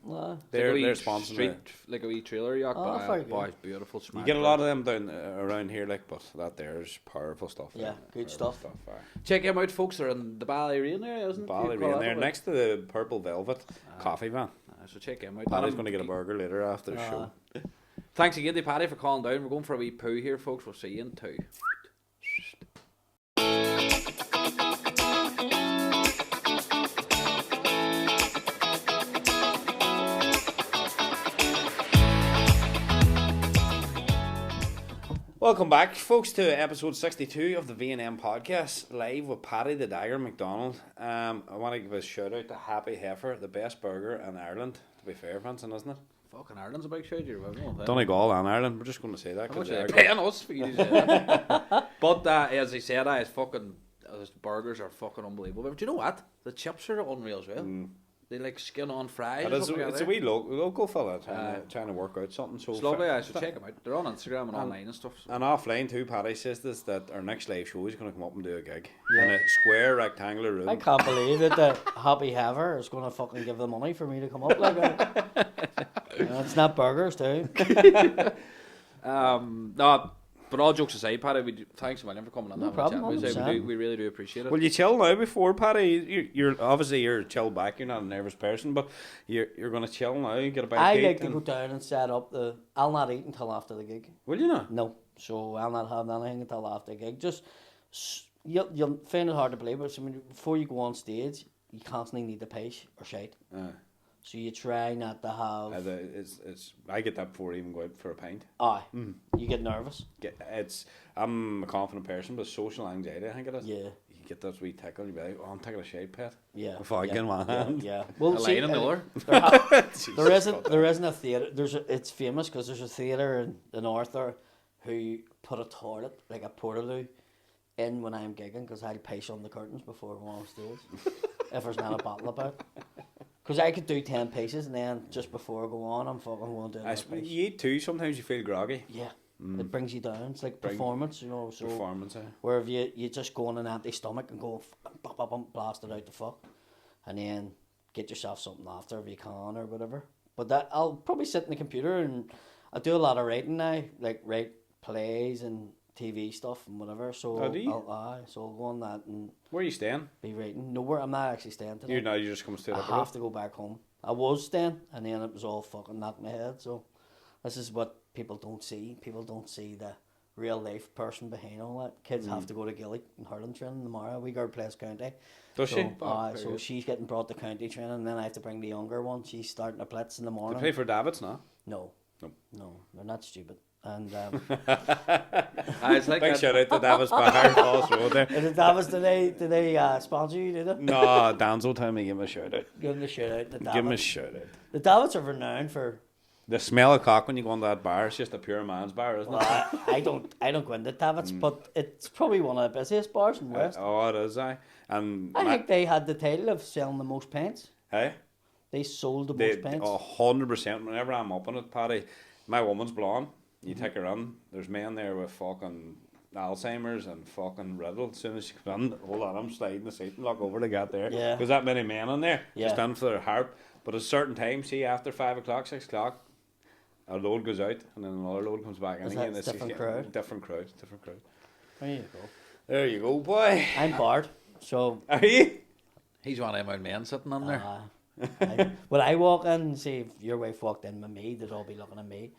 They're sponsoring it. Like a wee trailer yacht, but boy, it's beautiful. You get a lot of them down around here, like, but that there's powerful stuff. Yeah, good stuff. Check them out, folks. They're in the Ballyreen area, isn't it? Ballyreen there, next to the Purple Velvet coffee van. So check them out. Paddy's going to get a burger later after the show. Thanks again to Paddy for calling down. We're going for a wee poo here, folks. We'll see you in 2. Welcome back, folks, to episode 62 of the V&M podcast, live with Paddy The Dagger McDonnell. I want to give a shout out to Happy Heifer, the best burger in Ireland, to be fair, Vincent, isn't it? Fucking Ireland's a big shout, you're welcome. Donegal and Ireland, we're just going to say that. They're paying us for you to say that. But as he said, his burgers are fucking unbelievable. But do you know what? The chips are unreal as well. They like skin on fries. It's a wee local fella trying to work out something. So it's lovely. I should check them out. They're on Instagram and online and stuff. So. And offline too, Paddy says this, that our next live show he's going to come up and do a gig in a square rectangular room. I can't believe it. The Happy Heifer is going to fucking give the money for me to come up like that. It's not burgers too. No, But all jokes aside, Paddy, thanks a million for coming on. No having a chat problem, with us. 100%. We really do appreciate it. Will you chill now before, Paddy? You're obviously you're chill back. You're not a nervous person, but you're going to chill now. Get a bite. I like to go down and set up the. I'll not eat until after the gig. Will you not? No, so I'll not have anything until after the gig. Just you'll find it hard to believe, but I mean, before you go on stage, you constantly need to pace or shite. So you try not to have. I get that before I even go out for a pint. You get nervous. I'm a confident person, but social anxiety, I think it is. Yeah. You get that wee tickle, and you be like, "Oh, I'm taking a shave, pet." Yeah. Before I get in my hand. Yeah. Well, a line in the door. There isn't a theatre. It's famous because there's a theatre in the north there who put a toilet, like a portaloo, in when I'm gigging because I'll pace on the curtains before I go on stage if there's not a bottle about. Because I could do 10 paces and then just before I go on, I'm fucking going to do another pace. You eat too. Sometimes you feel groggy. Yeah. It brings you down. It's like performance, you know. So performance, where if you just go on an empty stomach and go blast it out the fuck, and then get yourself something after if you can or whatever. But that I'll probably sit in the computer and I do a lot of writing now, like write plays and TV stuff and whatever. So I'll go on that and. Where are you staying? Be writing. Nowhere. I'm not actually staying today. You just come straight up. I have to go back home. I was staying, and then it was all fucking knocked my head. So this is what people don't see. People don't see the real life person behind all that. Kids have to go to Gilly and hurling training tomorrow. We girl plays county. Does she? So she's getting brought to county training, and then I have to bring the younger one. She's starting a blitz in the morning. They play for Davids, no? No, they're not stupid. And it's like big shout out to Davis Bar, Falls Road there. Is it Davis? Do they sponsor you? Do they? No, Dan's will tell me give him a shout out. Give him a shout out. Give him a shout out. The Davids are renowned for the smell of cock when you go into that bar. It's just a pure man's bar, isn't it? I don't go into Davids, but it's probably one of the busiest bars in the West. It is. I think they had the title of selling the most pints. Hey, they sold the most pints. 100%. Whenever I'm up on it, Paddy, my woman's blonde. You take her in, there's men there with fucking Alzheimer's and fucking riddle. As soon as she comes in, hold on, I'm sliding the seat and look over to get there. Yeah. There's that many men in there, yeah. just in for their harp. But at a certain time, see, after 5 o'clock, 6 o'clock, a load goes out and then another load comes back in again. It's different crowd. Different crowd. There you go. There you go, boy. I'm bored, so... Are you? He's one of them men sitting on there. When I walk in and see if your wife walked in with me, they'd all be looking at me.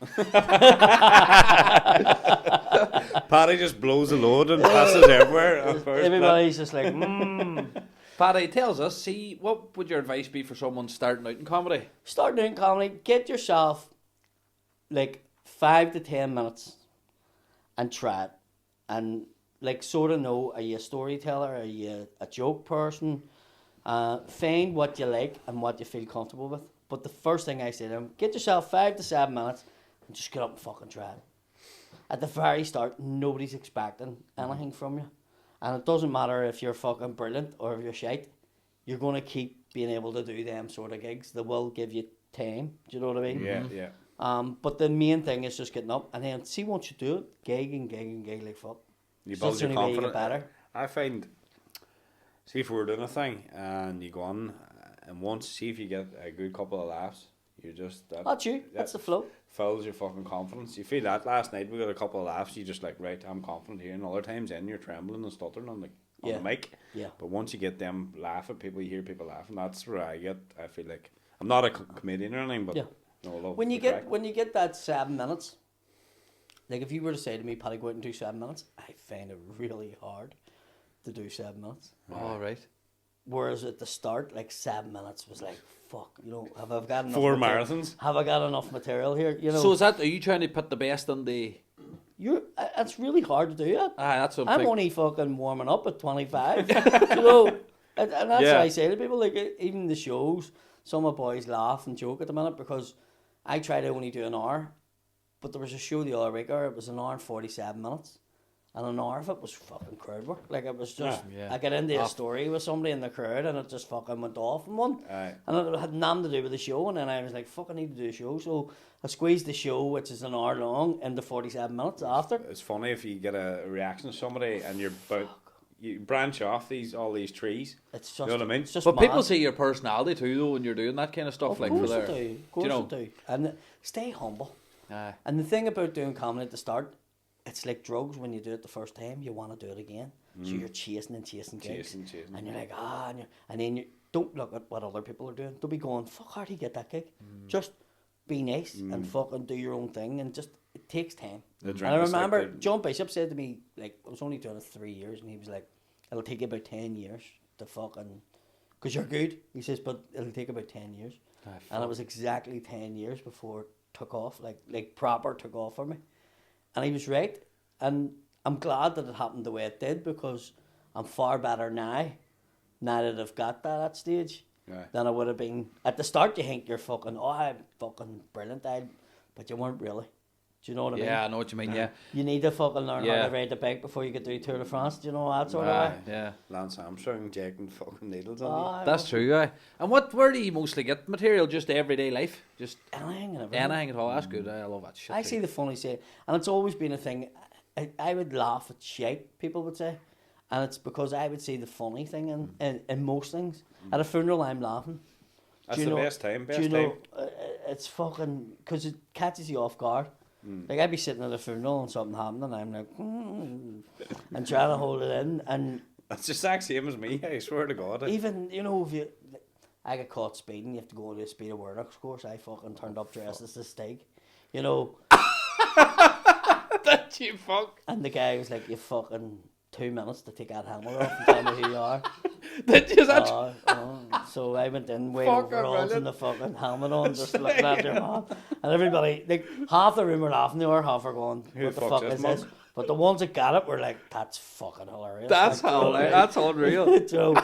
Paddy just blows a load and passes everywhere. Everybody's just like, Paddy tells us, see, what would your advice be for someone starting out in comedy? Starting out in comedy, get yourself like 5 to 10 minutes and try it. And like sort of know, are you a storyteller? Are you a joke person? Find what you like and what you feel comfortable with. But the first thing I say to them, get yourself 5 to 7 minutes and just get up and fucking try it. At the very start, nobody's expecting anything from you. And it doesn't matter if you're fucking brilliant or if you're shite. You're going to keep being able to do them sort of gigs. They will give you time. Do you know what I mean? Yeah. But the main thing is just getting up and then see once you do it, gig like fuck. You build your confidence. Better. I find... See if we're doing a thing and you go on and once see if you get a good couple of laughs, you just that's the flow. Fills your fucking confidence. You feel that last night we got a couple of laughs, you just like, right, I'm confident here, and other times in you're trembling and stuttering on the mic. Yeah. But once you get them laughing, you hear people laughing, that's where I feel like I'm not a comedian or anything, but when you get that 7 minutes, like if you were to say to me, Paddy, go out and do 7 minutes, I find it really hard to do 7 minutes. All right. Whereas at the start, like 7 minutes was like, fuck, have I got enough 4 marathons? Have I got enough material here? So are you trying to put the best on the... It's really hard to do that. That's what I'm only fucking warming up at 25. And that's what I say to people, like even the shows, some of the boys laugh and joke at the minute because I try to only do an hour, but there was a show the other week, it was an hour and 47 minutes. And an hour of it was fucking crowd work. Like it was just, I got into a story with somebody in the crowd and it just fucking went off in one. And it had nothing to do with the show. And then I was like, fuck, I need to do a show. So I squeezed the show, which is an hour long, into 47 minutes after. It's funny if you get a reaction to somebody and you branch off all these trees. It's just, you know what I mean? It's just but mad. People see your personality too, though, when you're doing that kind of stuff. Of course they do. And stay humble. And the thing about doing comedy at the start, it's like drugs. When you do it the first time, you want to do it again. So you're chasing and chasing gigs. And you're like, and then you don't look at what other people are doing. Don't be going, fuck, how'd he get that gig? Just be nice and fucking do your own thing, and just, it takes time. And I remember John Bishop said to me, like, I was only doing it 3 years, and he was like, it'll take you about 10 years to fucking, because you're good. He says, but it'll take about 10 years. And it was exactly 10 years before it took off, like proper took off for me. And he was right. And I'm glad that it happened the way it did, because I'm far better now that I've got that stage, than I would have been. At the start, you think you're fucking, I'm fucking brilliant, but you weren't really. Do you know what I mean? Yeah, I know what you mean, yeah. You need to fucking learn how to ride the bike before you get do Tour de France, do you know, that sort of way? Yeah. Lance Armstrong injecting fucking needles on you. That's true, yeah. And where do you mostly get material? Just everyday life? Just anything and everything. Anything at all? That's good. I love that shit. I see the funny side, and it's always been a thing. I would laugh at shite, people would say, and it's because I would see the funny thing in most things. At a funeral, I'm laughing. That's the best time. It's fucking, because it catches you off guard. Like, I'd be sitting at a funeral and something happened, and I'm like, and trying to hold it in, and that's the exact same as me. I swear to God. Even if I get caught speeding, you have to go to a speed awareness course. I fucking turned up dressed as the Stead, That you fuck. And the guy was like, "You fucking 2 minutes to take that helmet off and tell me who you are." So I went in, white overalls and the fucking helmet on, just looking at your man. And everybody, like, half the room were laughing, the other half were going, "What the fuck is this?" But the ones that got it were like, "That's fucking hilarious." That's hilarious. That's unreal. So,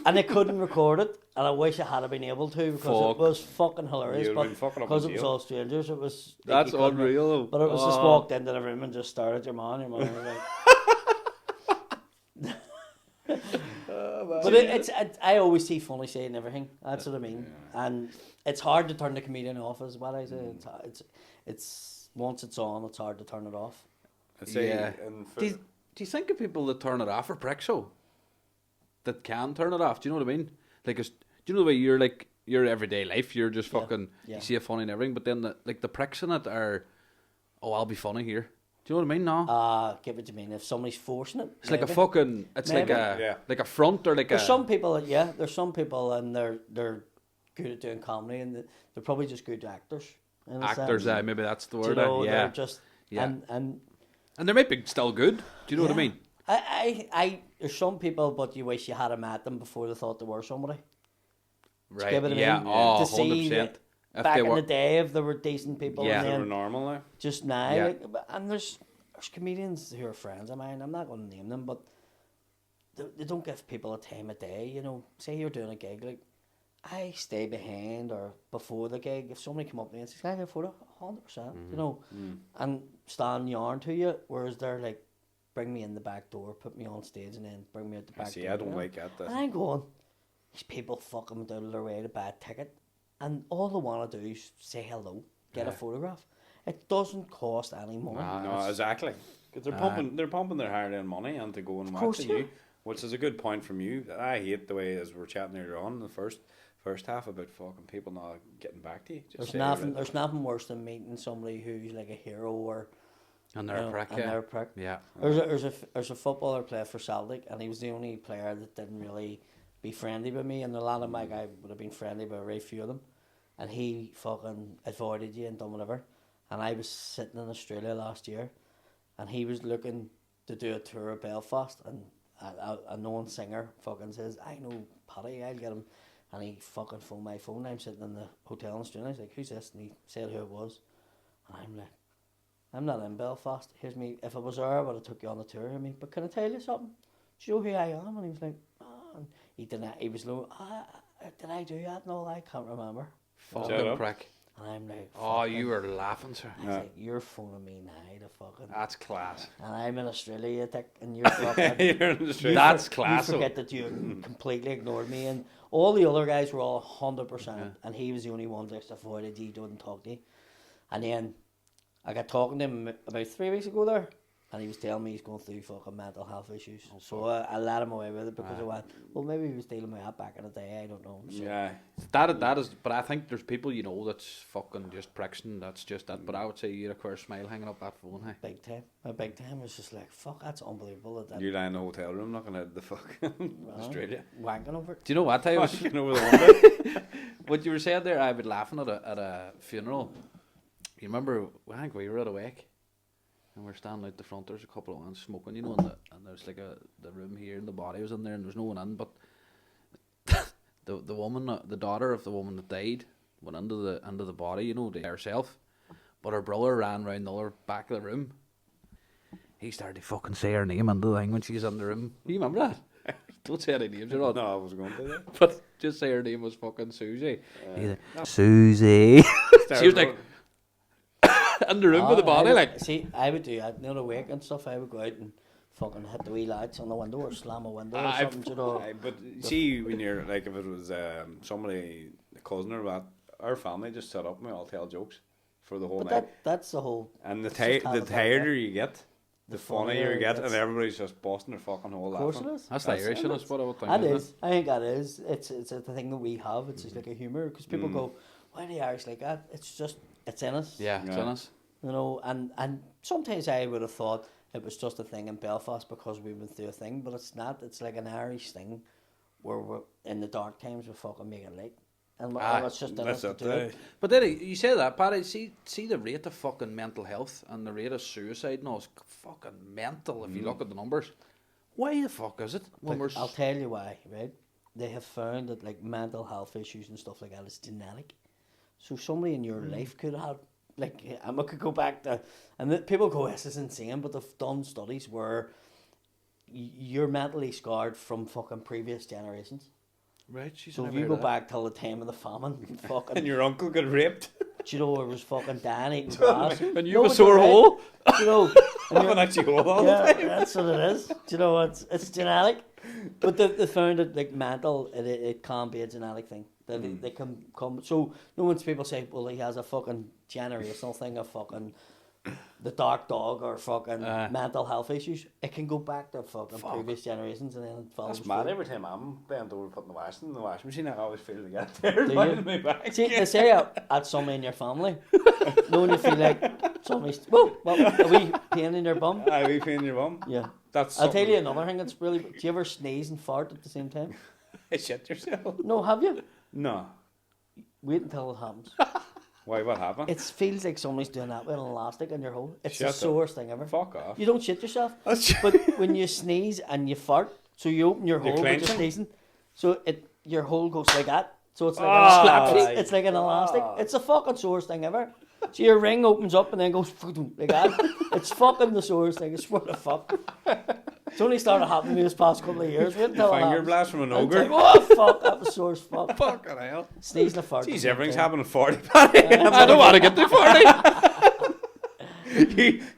and they couldn't record it, and I wish I had been able to, because it was fucking hilarious. But because it was all strangers, it was. That's unreal. But it was just walked into the room and just stared at your man. Your man was like. But I always see funny saying everything. That's what I mean. Yeah. And it's hard to turn the comedian off, is what I say. It's once it's on, it's hard to turn it off. Do you think of people that turn it off are pricks, though? That can turn it off? Do you know what I mean? Like, do you know the way you're like your everyday life? You're just fucking. You see a funny and everything, but then the pricks in it are, I'll be funny here. Do you know what I mean? No. Get what you mean. If somebody's forcing it, it's maybe. Like a fucking. It's maybe. Like a front or like there's some people. There's some people, and they're good at doing comedy, and they're probably just good actors. Actors, maybe that's the word. They're just and they might be still good. Do you know what I mean? I there's some people, but you wish you had met them before they thought they were somebody. Right. Get what I mean? To 100%. Back in the day, if there were decent people, and they were normal now. Just now, and there's comedians who are friends of mine. I'm not going to name them, but they don't give people a time of day. Say you're doing a gig, like I stay behind or before the gig. If somebody come up to me and says, "Can I get a photo?" 100%, and stand yarn to you. Whereas they're like, bring me in the back door, put me on stage, and then bring me out the back door. I don't like that. And I'm going, these people fucking went out of their way to buy a ticket. And all they want to do is say hello, get a photograph. It doesn't cost any more. No, exactly. Because they're pumping their hard-earned money and to go and watch you, which is a good point from you. I hate the way, as we were chatting earlier on in the first half, about fucking people not getting back to you. There's nothing worse than meeting somebody who's like a hero or. And they're a prick. They're a prick. Yeah. There's a footballer played for Celtic, and he was the only player that didn't really be friendly with me, and a lot of my guys would have been friendly with a very few of them, and he fucking avoided you and done whatever. And I was sitting in Australia last year, and he was looking to do a tour of Belfast, and a known singer fucking says, "I know Paddy, I'll get him," and he fucking phoned my phone. I'm sitting in the hotel in Australia. He's like, "Who's this?" And he said who it was, and I'm like, "I'm not in Belfast. Here's me. If I was there, I would have took you on the tour." I mean, but can I tell you something? Do you know who I am? And he was like, and he didn't. He was low. Did I do that? No, I can't remember. Fucking prick. And I'm like, you were laughing, sir. I was like, you're phoning me now to fucking. That's class. And I'm in Australia, you dick, and you're fucking. You're in Australia. That's class. You forget that you completely ignored me, and all the other guys were all 100%, and he was the only one that avoided you, didn't talk to you. And then I got talking to him about 3 weeks ago there, And he was telling me he's going through fucking mental health issues. So I let him away with it because I went, well, maybe he was dealing with that back in the day. I don't know. So. Yeah. That is, but I think there's people that's fucking just pricks and that's just that. But I would say you had a queer smile hanging up that phone, hey. Big time. My big time was just like, fuck, that's unbelievable. That You lie in the hotel room looking at the fucking Australia. wanking over it. Do you know what I was? Wanking over the window. What you were saying there, I was laughing at a funeral. You remember? I think we were at a wake. And we're standing out the front. There's a couple of ones smoking, and there's like the room here, and the body was in there, and there's no one in. But the woman, the daughter of the woman that died, went into the body, to herself. But her brother ran round the other back of the room. He started to fucking say her name into the thing when she was in the room. You remember that? Don't say any names, you're not. No, I was going to do that. But just say her name was fucking Susie. Susie. She was like. In the room with the body, See, I would do that. The wake and stuff, I would go out and fucking hit the wee lights on the window or slam a window or something, But see, when you're, like, if it was somebody, a cousin or what, our family just set up and we all tell jokes for the whole night. That's the whole... And the tireder you get, the funnier you get, and everybody's just busting their fucking whole laughing. Of course it is. That's the Irish in us, what I would think. That is. I think that is. It's a thing that we have. It's just like a humour. Because people go, why are the Irish like that? It's in us. Yeah, it's in us. And sometimes I would have thought it was just a thing in Belfast because we went through a thing, but it's not. It's like an Irish thing where we're, in the dark times, we fucking make it light. And it's just in us to do it. But then you say that, Paddy, see the rate of fucking mental health and the rate of suicide now is fucking mental if you look at the numbers. Why the fuck is it? I'll tell you why, right? They have found that like mental health issues and stuff like that is genetic. So somebody in your life could have, like, and we could go back to, and people go, this is insane, but they've done studies where you're mentally scarred from fucking previous generations. Right, so if you go back till the time of the famine, fucking, and your uncle got raped. Do you know, it was fucking Dan eating grass. And you have a sore hole. Do you know, I have an actual hole all the time. That's what it is. Do you know, it's genetic. But they found that like mental, it can be a genetic thing. That they can come. So no one's people say, well, he has a fucking generational thing of fucking the dark dog or fucking mental health issues. It can go back to fucking previous generations and then it follows. That's mad. Every time I'm bent over putting the washing in the washing machine, I always feel to get there. Me back. See, they say at somebody in your family, knowing you feel like somebody's, whoa, are we pain in your bum? Are we pain in your bum? Yeah. I'll tell you another thing that's really, do you ever sneeze and fart at the same time? Shit yourself. No, have you? No. Wait until it happens. Why, what happened? It feels like somebody's doing that with an elastic in your hole. It's the sorest thing ever. Fuck off. You don't shit yourself. But when you sneeze and you fart, so you open your hole when you're sneezing, so your hole goes like that. So it's like it's like an elastic. It's the fucking sorest thing ever. So your ring opens up and then goes like that. It's fucking the sorest thing. I swear to fuck. It's only started happening to me this past couple of years. Wait until finger blast from an ogre. Like, oh fuck, that was sore as fuck. Fucking hell. Sneezing a fart. Jeez, everything's happening at 40, Paddy. I don't want to get to 40.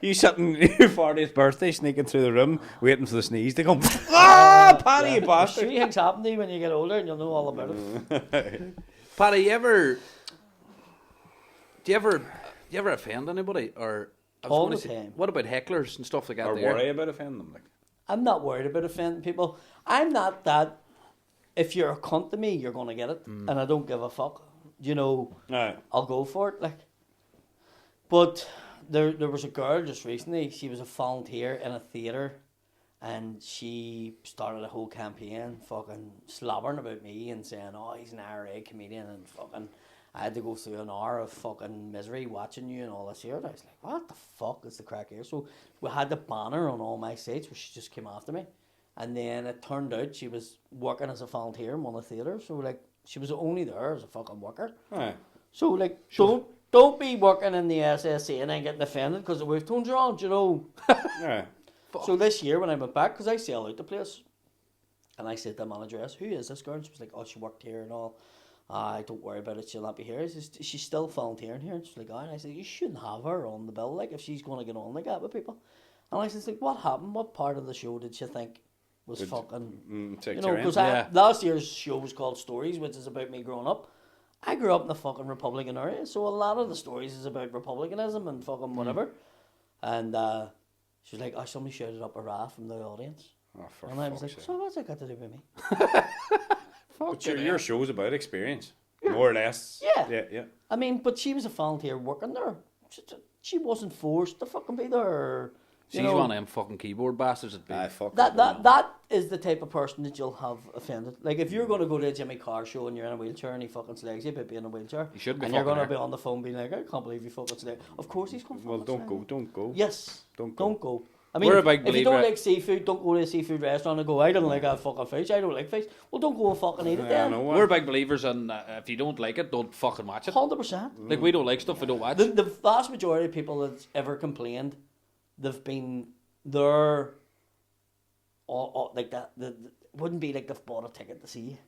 you sitting your 40th birthday, sneaking through the room, waiting for the sneeze to come. Paddy, you bastard. Three things happen to you when you get older and you'll know all about it. Paddy, do you ever offend anybody? Or all the time. What about hecklers and stuff like that? Or worry about offending them? Like, I'm not worried about offending people. I'm not that. If you're a cunt to me, you're gonna get it, and I don't give a fuck. You know, I'll go for it. Like, but there was a girl just recently. She was a volunteer in a theatre, and she started a whole campaign, fucking slobbering about me and saying, "Oh, he's an IRA comedian," and fucking. I had to go through an hour of fucking misery watching you and all this here. And I was like, what the fuck is the crack here? So we had the banner on all my sites where she just came after me. And then it turned out she was working as a volunteer in one of the theatres. So like, she was only there as a fucking worker. Right. So like, don't be working in the SSC and then getting offended because the wave tones are on, do you know? Yeah. So this year when I went back, because I sell out the place, and I said to the manager, who is this girl? And she was like, oh, she worked here and all. Don't worry about it, she'll not be here. I says, she's still volunteering here. And she's like, and I said, you shouldn't have her on the bill, like, if she's going to get on like that with people. And I says, like, what happened? What part of the show did she think was fucking... you know, because last year's show was called Stories, which is about me growing up. I grew up in the fucking Republican area, so a lot of the stories is about Republicanism and fucking whatever. And She was like, "Oh, somebody shouted up a Raf from the audience," Oh, for and I was like, fuck's sake. "So what's that got to do with me?" But your show's about experience, more or less. Yeah. Yeah. I mean, but she was a volunteer working there. She wasn't forced to fucking be there. She's one of them fucking keyboard bastards. Fuck That is the type of person that you'll have offended. Like, if you're going to go to a Jimmy Carr show and you're in a wheelchair and he fucking slags you about being in a wheelchair, You shouldn't be and you're fucking going to there. be on the phone being like, "I can't believe you fucking slagged." Of course he's going to Well, don't go. Yes. Don't go. I mean, We're a big if you don't believer- like seafood, don't go to a seafood restaurant and go, "I don't like that fucking fish. I don't like fish." Well, don't go and fucking eat it I then. know. We're big believers in if you don't like it, don't fucking watch it. 100%. Like, we don't like stuff we don't watch. The vast majority of people that's ever complained, they've been there, like that. Wouldn't be like they've bought a ticket to see you.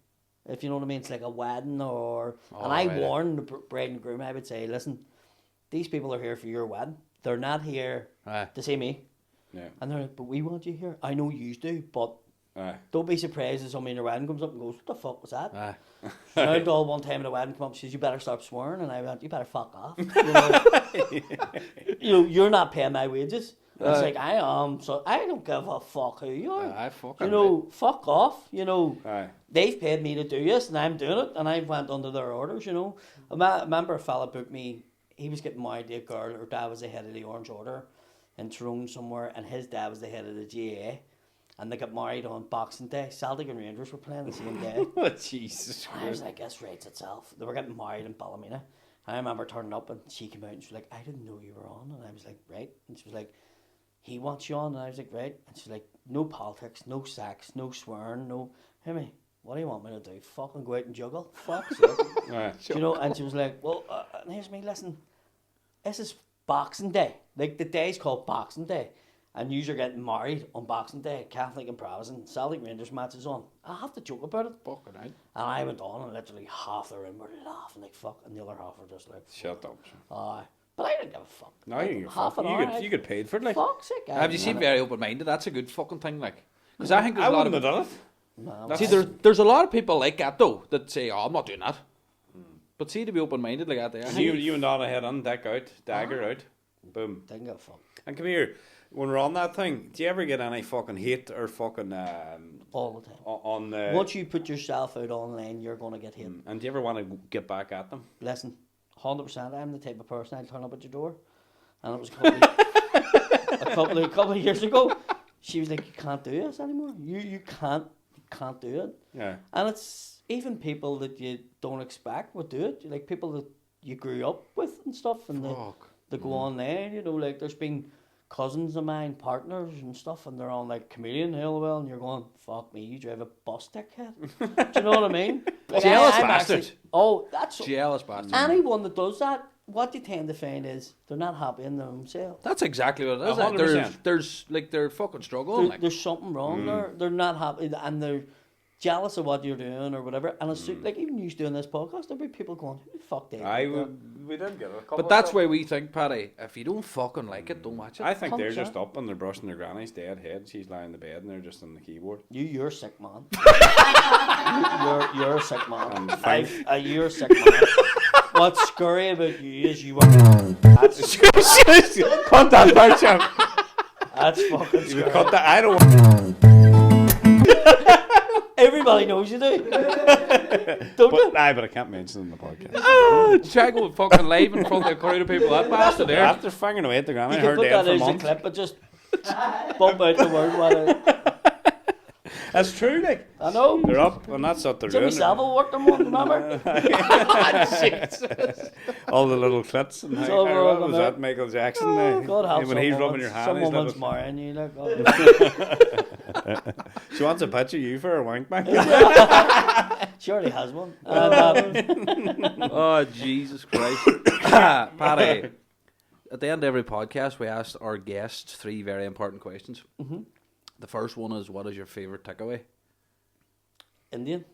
If you know what I mean, it's like a wedding or. And I warn the bride and groom. I would say, listen, these people are here for your wedding. They're not here to see me. Yeah. And they're like, "But we want you here." I know you do, but Aye. don't be surprised if somebody in your wedding comes up and goes, "What the fuck was that?" Aye. And I had all one time at a wedding come up and says, "You better stop swearing," and I went, "You better fuck off." You know, you're not paying my wages. It's like, I am, so I don't give a fuck who you are. I fucking You know, fuck off. You know, Aye. they've paid me to do this, and I'm doing it, and I went under their orders. You know, I remember a fella booked me. He was getting married to a girl. Her dad was the head of the Orange Order in Tyrone somewhere, and his dad was the head of the GAA. And they got married on Boxing Day. Celtic and Rangers were playing the same day. Oh, Jesus And I was Christ. like, this rates itself. They were getting married in Ballymena. And I remember turning up and she came out and she was like, "I didn't know you were on." And I was like, "Right." And she was like, "He wants you on." And I was like, "Right." And she's like, "No politics, no sex, no swearing, no..." "Hey, me, what do you want me to do? Fucking go out and juggle? Fuck's sake." Aye. You know, and she was like, "Well, and here's me, listen, this is Boxing Day. Like, the day's called Boxing Day. And you're getting married on Boxing Day, Catholic and Protestant, Celtic Rangers matches on. I have to joke about it." Fucking out. And I went on and literally half the room were laughing like fuck, and the other half were just like, Shut up. "Aye." But I didn't give a fuck. No, Like, you half fuck. an hour. You get paid for it, like. Fuck's sake. Have you seen Very Open Minded? That's a good fucking thing, like. Because I think there's I a lot wouldn't of. have done it. No, See, there's a lot of people like that though that say, "Oh, I'm not doing that." But see, to be open minded like that, there. So you and Donna head on, deck out, dagger out, boom. didn't give a fuck. And come here, when we're on that thing, do you ever get any fucking hate or fucking All the time. on the? Once you put yourself out online, you're going to get hit. And do you ever want to get back at them? Listen, 100%, I'm the type of person I'd turn up at your door. And it was a couple of years ago. She was like, "You can't do this anymore. You can't do it." Yeah. And it's even people that you don't expect would do it. Like people that you grew up with and stuff, and they go on there. You know, like there's been cousins of mine, partners and stuff, and they're on like Chameleon Hillwell, and you're going, "Fuck me, you drive a bus dickhead." Do you know what I mean? Like, Jealous I'm bastards. That's Jealous bastard. anyone that does that. What you tend to find is they're not happy in their own self. That's exactly what it is. 100%. There's like they're fucking struggling. Like. There's something wrong there. They're not happy, and they're jealous of what you're doing or whatever. And it's like even you doing this podcast, there'll be people going, "Who the fuck did We did get a couple. But that's why we think, Paddy, if you don't fucking like it, don't watch it. I think they're 100%. just up and they're brushing their granny's dead head. She's lying in the bed and they're just on the keyboard. You're a sick man. you're a sick man. And thank- You're a sick man. What's scary about you is you are. That's Cut that part, champ. fucking You scary. cut that. I don't. Everybody knows you do. Don't you? But I can't mention it in the podcast. Try go fucking live in front of a crowd of people. That bastard there. After fingering away at the granny, You her can put dead that for as a months. clip, but just bump out the word while That's true, like. I know. They're up, and that's what they're Jimmy doing. Savile worked on one, remember? All the little clits. And all how wrong was on that that. Michael Jackson? Oh, God help when he's some rubbing woman. your hand, Some he's woman's little... marrying you, like, oh. She wants a picture of you for a wank back. She already has one. Oh, Jesus Christ. Paddy, at the end of every podcast, we ask our guests 3 very important questions. Mm-hmm. The first one is, what is your favourite takeaway? Indian.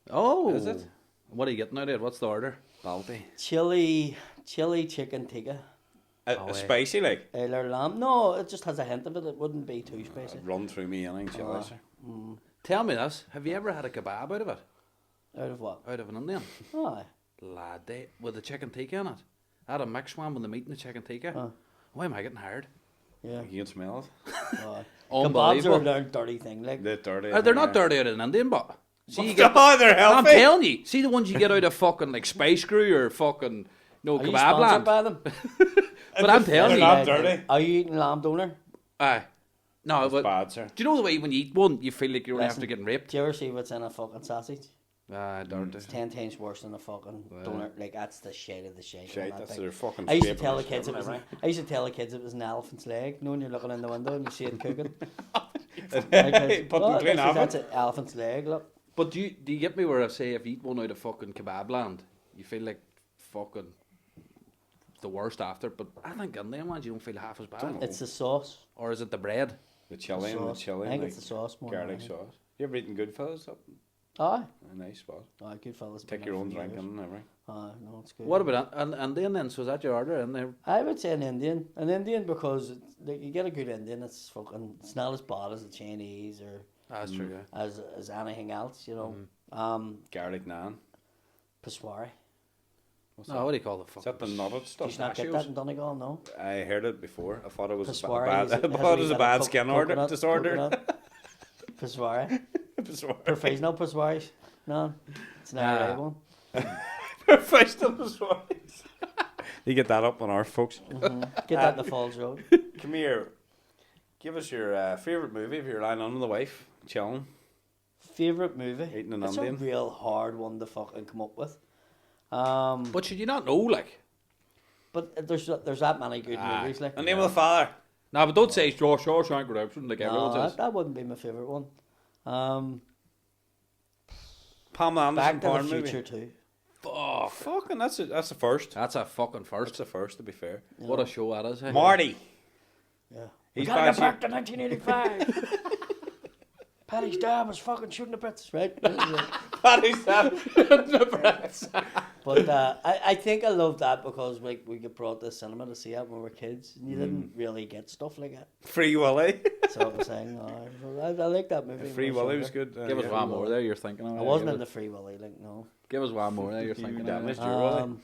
Oh. Is it? What are you getting out of it? What's the order? Balti. Chili chicken tikka. Spicy, like. Or lamb. No, it just has a hint of it. It wouldn't be too spicy. Run through me, anything, chili, sir. Tell me this. Have you ever had a kebab out of it? Out of what? Out of an Indian? Aye. Lad, with the chicken tikka in it. I had a mixed one with the meat and the chicken tikka. Why am I getting hired? Yeah. You can smell it. Kebabs Unbelievable. are a dirty thing. Like, They're dirty. They're not dirty out in Indian, but see, you get. Oh, they're I'm healthy. telling you, see the ones you get out of fucking like Spice Crew or fucking are you kebab sponsored land. by them? But I'm telling They're you, not dirty. Are you eating lamb doner? aye. No, It's but bad, sir. do you know the way when you eat one, you feel like you're after Listen, getting raped? Do you ever see what's in a fucking sausage? Dirty. It's 10 times worse than a fucking donor. Like, that's the shit of the shit. Shite, that's their fucking. I used to scraping tell the and kids it was. shit, I used to tell the kids it was an elephant's leg. You know when you're looking in the window and you see it cooking. right? Put them clean That's off an elephant's leg. Look. But do you get me where I say if you eat one out of fucking kebab land, you feel like fucking the worst after? But I think in them ones you don't feel half as bad. It's the sauce. Or is it the bread? The chili and the sauce. chili. I think like it's the sauce more. garlic sauce. You ever eaten Goodfellas? Up Aye. a nice spot. Aye, good fellas. Take your own drink and everything. Aye, no, it's good. What about an Indian then? So is that your order in there? I would say an Indian. An Indian because like, you get a good Indian, it's fucking, it's not as bad as a Chinese or That's true, yeah. as anything else, you know. Garlic naan. Paswari. What's No, what do you call the Is fuck? that the nutted Did stuff? you not get that in Donegal? No. I heard it before. I thought it was a Paswari bad. is- I has thought it wee was a bit of bad skin order disorder. coconut. Paswari. Paswari. Professional Paswari. No, it's an IRA one. Professional paswari. You get that up on our folks. Get that in the Falls Road. Come here. Give us your favourite movie if you're lying under the wife, chilling. Favorite movie? Eating an it's Indian. a real hard one to fucking come up with. But should you not know, like? But there's that many good movies. Like, The name of the father. No, but don't say Shawshank Redemption like everyone no, says. that wouldn't be my favorite one. Pamela Anderson Back to the porn Future movie. too. Fuck. Fucking that's the first. That's a fucking That's first. the first, to be fair. What a show that is. Hey? Marty. Yeah. He's We gotta get back back to 1985. Paddy's dad was fucking shooting the Brits, right? Paddy's dad. But I think I love that because like we get brought to the cinema to see it when we were kids, and you didn't really get stuff like that. Free Willy. So I was saying, I like that movie. Free when I Willy was younger. good. Give us yeah. one more there, you're thinking of. I wasn't in the Free Willy, like no. Give us one more there, you're You thinking damaged of. your Willy.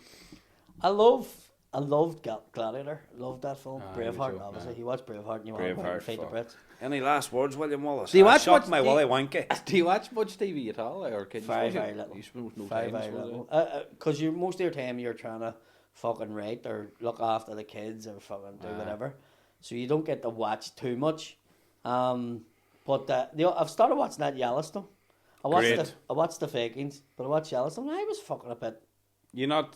I loved Gladiator. Loved that film. Braveheart, sure. obviously. You watched Braveheart and you want Braveheart, to fight the fuck. Brits. Any last words, William Wallace? Do you watch Shot much- my do you- Willy Wanky. Do you watch much TV at all, or can you? Very, suppose very you- little. You suppose no Very, time, I very suppose, little. Because you most of your time you're trying to fucking write or look after the kids or fucking do whatever. So you don't get to watch too much. But I've started watching that Yellowstone. I watched the Vikings, but I watched Yellowstone. I was fucking a bit. You're not.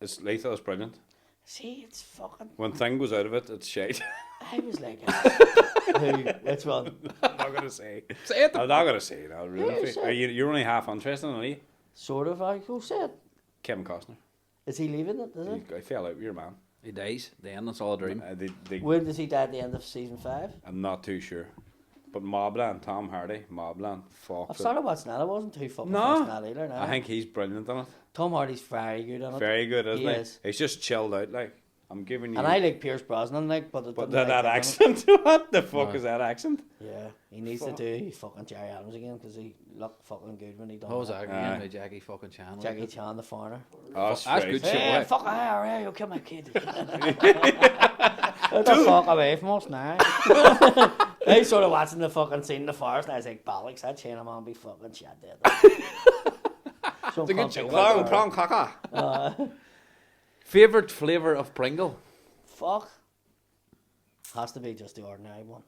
It's lethal. It's brilliant. See, it's fucking. When thing goes out of it, it's shite. I was like, which one? I'm not gonna say. Say it. I'm not gonna say it. I'll ruin Yeah, it. say Are you? You're only half interested in it. Sort of. I go say it. Kevin Costner. Is he leaving it? Is it? I fell out with your man. He dies. The end. It's all a dream. When does he die at the end of season 5? I'm not too sure. But Mobland, Tom Hardy, Mobland, fuck. I've started watching that. I wasn't too fucking No. first that either. No. I think he's brilliant on it. Tom Hardy's very good on it. Very good, isn't he? is. He's just chilled out, like. I'm giving you. And I like Pierce Brosnan, like, but that accent. What the fuck is that accent? Yeah, he needs to do fucking Jerry Adams again because he looked fucking good when he done What was that. that again? By Jackie fucking Chan. Jackie Chan, the foreigner. Oh, That's straight. good shit. Hey, Right. fuck IRA, you'll kill my kid. Get the fuck away from us now. I started watching the fucking scene in the forest and I was like, bollocks, that China man be fucking shit dead. So It's a good comfortable. show. Prawn caca. Favorite flavour of Pringle? Fuck. Has to be just the ordinary one.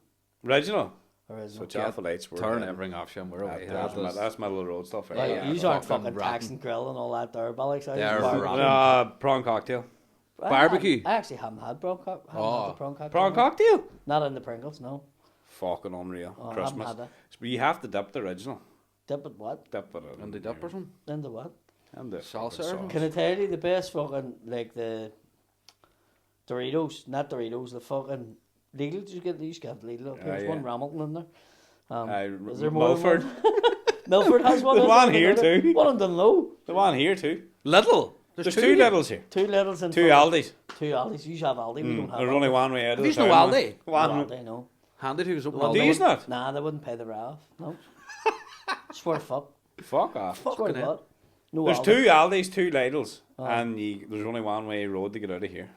Original. Original. So Chaffle Lights were. Turn everything off, Shim. We're away. That's my little road stuff. Like, Yeah, you aren't fucking fucking rotten. tax and grill and all that there, bollocks. They're rotten. Prawn cocktail. Barbecue. I actually haven't had prawn cocktail. Prawn cocktail? Not in the Pringles, no. Fucking unreal. Oh, I haven't Christmas. had that. So you have to dip the original. Dip it what? Dip it And the dip or something? Into what? And the Salsa fucking or sauce. Can I tell you the best fucking, like the Doritos, not Doritos, the fucking Lidl, you get Lidl up here. There's yeah. one Hamilton in there. Is there more? Milford. Milford has one. There's is one there? here too. One in Dunlow. The one here too. Little. There's two Littles here. 2 Littles and Two Aldis. 2 Aldis. You have Aldi, we don't have There's only one way out of Have the you no town. Aldi? One. Aldi, no. Handy to something. Well, Do you not? Nah, they wouldn't pay the RAF. No. Swear to fuck. Fuck off. Swear to Fucking God. No, There's Aldi. 2 Aldis, 2 Lidls, and there's only one way road to get out of here.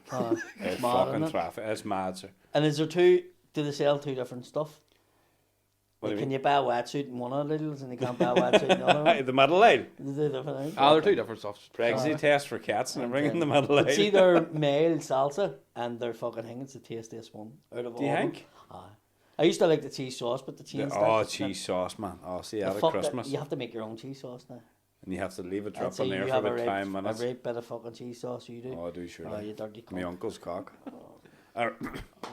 It's mad, fucking isn't it? traffic. It's mad, sir. And is there 2? Do they sell 2 different stuff? What do you Can mean? you buy a wetsuit in one of the Lidls and you can't buy a wetsuit in the other one? The middle lane. They're different things. They're 2 different stuff. Pregnancy test for cats, and I'm bringing the middle But lane. see their male salsa and their fucking thing. It's the tastiest one out of all. Do you of them. think? Aye. I used to like the cheese sauce, but the cheese. Cheese sauce, man. Oh, see, The at fuck Christmas. you have to make your own cheese sauce now. And you have to leave it I'd drop say in there you for have about 5 minutes. a right bit of fucking cheese sauce. You do. Oh, I do, sure. Oh, you dirty My cunt. uncle's cock.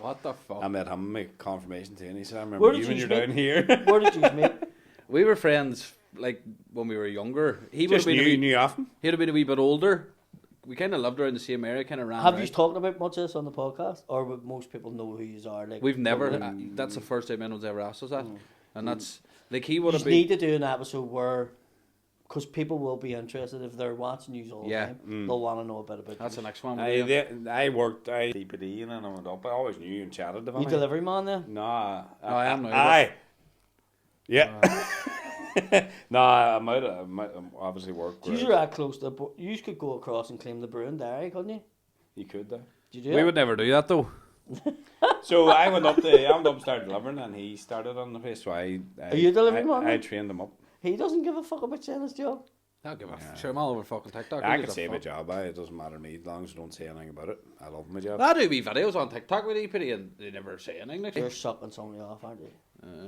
What the fuck? I met him in my confirmation too, and he said, I Where remember did you when you you're meet? down here. Where did you meet? We were friends like when we were younger. He would have Just been knew often. he'd have been a wee bit older. We kind of lived around the same area, kind of ran Have around. you talked about much of this on the podcast, or would most people know who you are? Like We've never. That's the first time anyone's ever asked us that, and that's like he would You have been. need to do an episode where, because people will be interested if they're watching you all the Yeah. time. They'll want to know a bit about That's the you. next one. I worked DPD and then I went up. I always knew you and chatted to You delivery man then? Nah. No, I am now, Aye. Yeah. Nah, I'm obviously work. So you're that close to the you could go across and claim the brew and dairy, couldn't you? You could though. Did you do We it? would never do that though. So I went up and started delivering, and he started on the place. So I Are you a delivery man, I then? trained him up. He doesn't give a fuck about saying his job. I'll give a sure. I'm all over fucking TikTok. I Who can gives a say my fuck? job. It doesn't matter to me as long as I don't say anything about it. I love my job. I do wee videos on TikTok with EPD and they never say anything. Like, You're sucking somebody off, aren't you?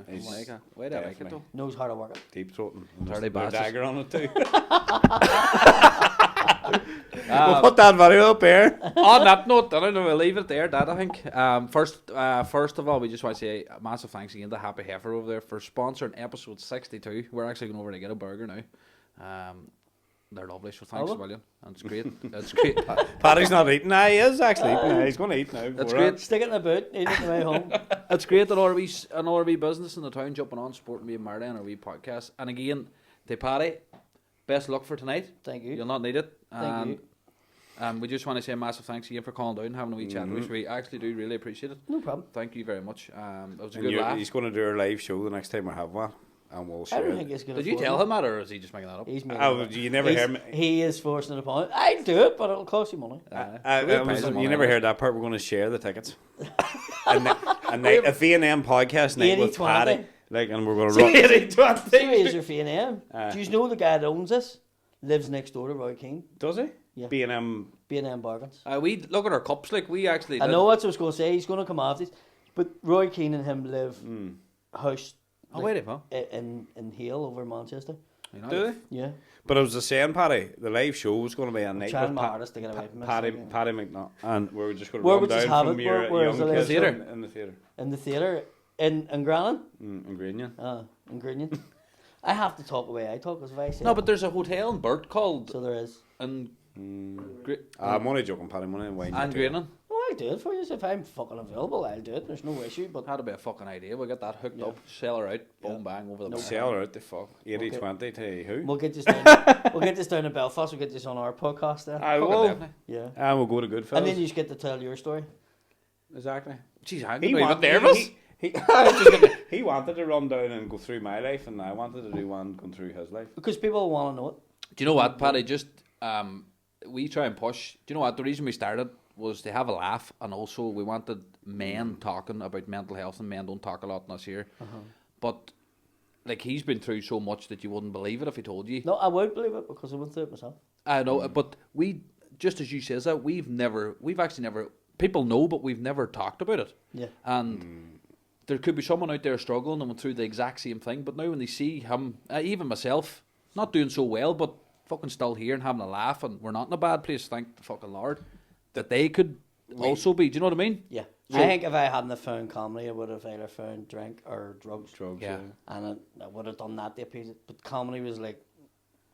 He's like it. Why do I like it though? Knows how to work it. deep throating. Dirty There's a bastard. dagger on it too. We'll put that video up here. On that note, I don't know. We'll leave it there. That I think. First of all, we just want to say a massive thanks again to Happy Heifer over there for sponsoring episode 62. We're actually going over to get a burger now. They're lovely, so thanks a million. And it's great. It's great. Paddy's not eating. Nah, he is actually eating. He's going to eat now. That's We're great. Stick it in the boot, eat it on the way home. It's great that another wee business in the town jumping on, supporting me and Marty and our wee podcast. And again, to Paddy, best luck for tonight. Thank you. You'll not need it. Thank you. We just want to say a massive thanks again for calling down and having a wee chat with us. We actually do really appreciate it. No problem. Thank you very much. It was a And good laugh. he's going to do a live show the next time we have one, and we'll I share don't it. think he's going Did you tell him that, or is he just making that up? He's making Oh, it up. you never He's- hear me. He is forcing it upon it. I'll do it, but it'll cost you money. You never heard that part. We're going to share the tickets. a V&M podcast night with 80-20. Paddy. Like, and we're going to run. Serious your F&M. Do you know the guy that owns this? Lives next door to Roy Keane. Does he? Yeah. B&M. B&M Bargains. We look at our cups, like we actually. I know what I was going to say. He's going to come after this. But Roy Keane and him live house Oh, wait a minute. in Hale over Manchester. You know, Do they? Yeah. But I was just saying, Paddy, the live show was going to be a night Trying with my hardest to get away from this. Paddy thing. McDonnell. And we were just going to Where run would you down have from it? your Where is young the kids theatre? in the theatre. In the theatre. In Grianan. In Grianan. In Grianan. I have to talk the way I talk, because if I say no, but there's a hotel in Burt called So there is. An I'm only joking, Paddy. I'm only winding An you to it. Grianan. Well, I'll do it for you. If I'm fucking available, I'll do it. There's no issue. But That'd be a fucking idea. We'll get that hooked up, sell her out, boom bang over the bar. Sell her out the fuck. 80-20 to who? we'll get this down. We'll get this down to Belfast. We'll get this on our podcast then. I Fucking will. definitely. Yeah. And we'll go to Goodfellas. And then you just get to tell your story. Exactly. Jeez, I'm He even wanted, nervous. he wanted to run down and go through my life, and I wanted to do one going through his life. Because people want to know it. Do you know what, Paddy? Just we try and push. Do you know what? The reason we started was to have a laugh, and also we wanted men talking about mental health, and men don't talk a lot in us here. But like he's been through so much that you wouldn't believe it if he told you. No, I would believe it because I went through it myself. I know, but we just as you says that we've actually never. People know, but we've never talked about it. Yeah. And there could be someone out there struggling and went through the exact same thing. But now when they see him, even myself, not doing so well, but fucking still here and having a laugh, and we're not in a bad place, thank the fucking Lord, that they could also be. Do you know what I mean? Yeah. So- I think if I hadn't found comedy, I would have either found drink or drugs. Yeah. And I would have done that to appease it. But comedy was like,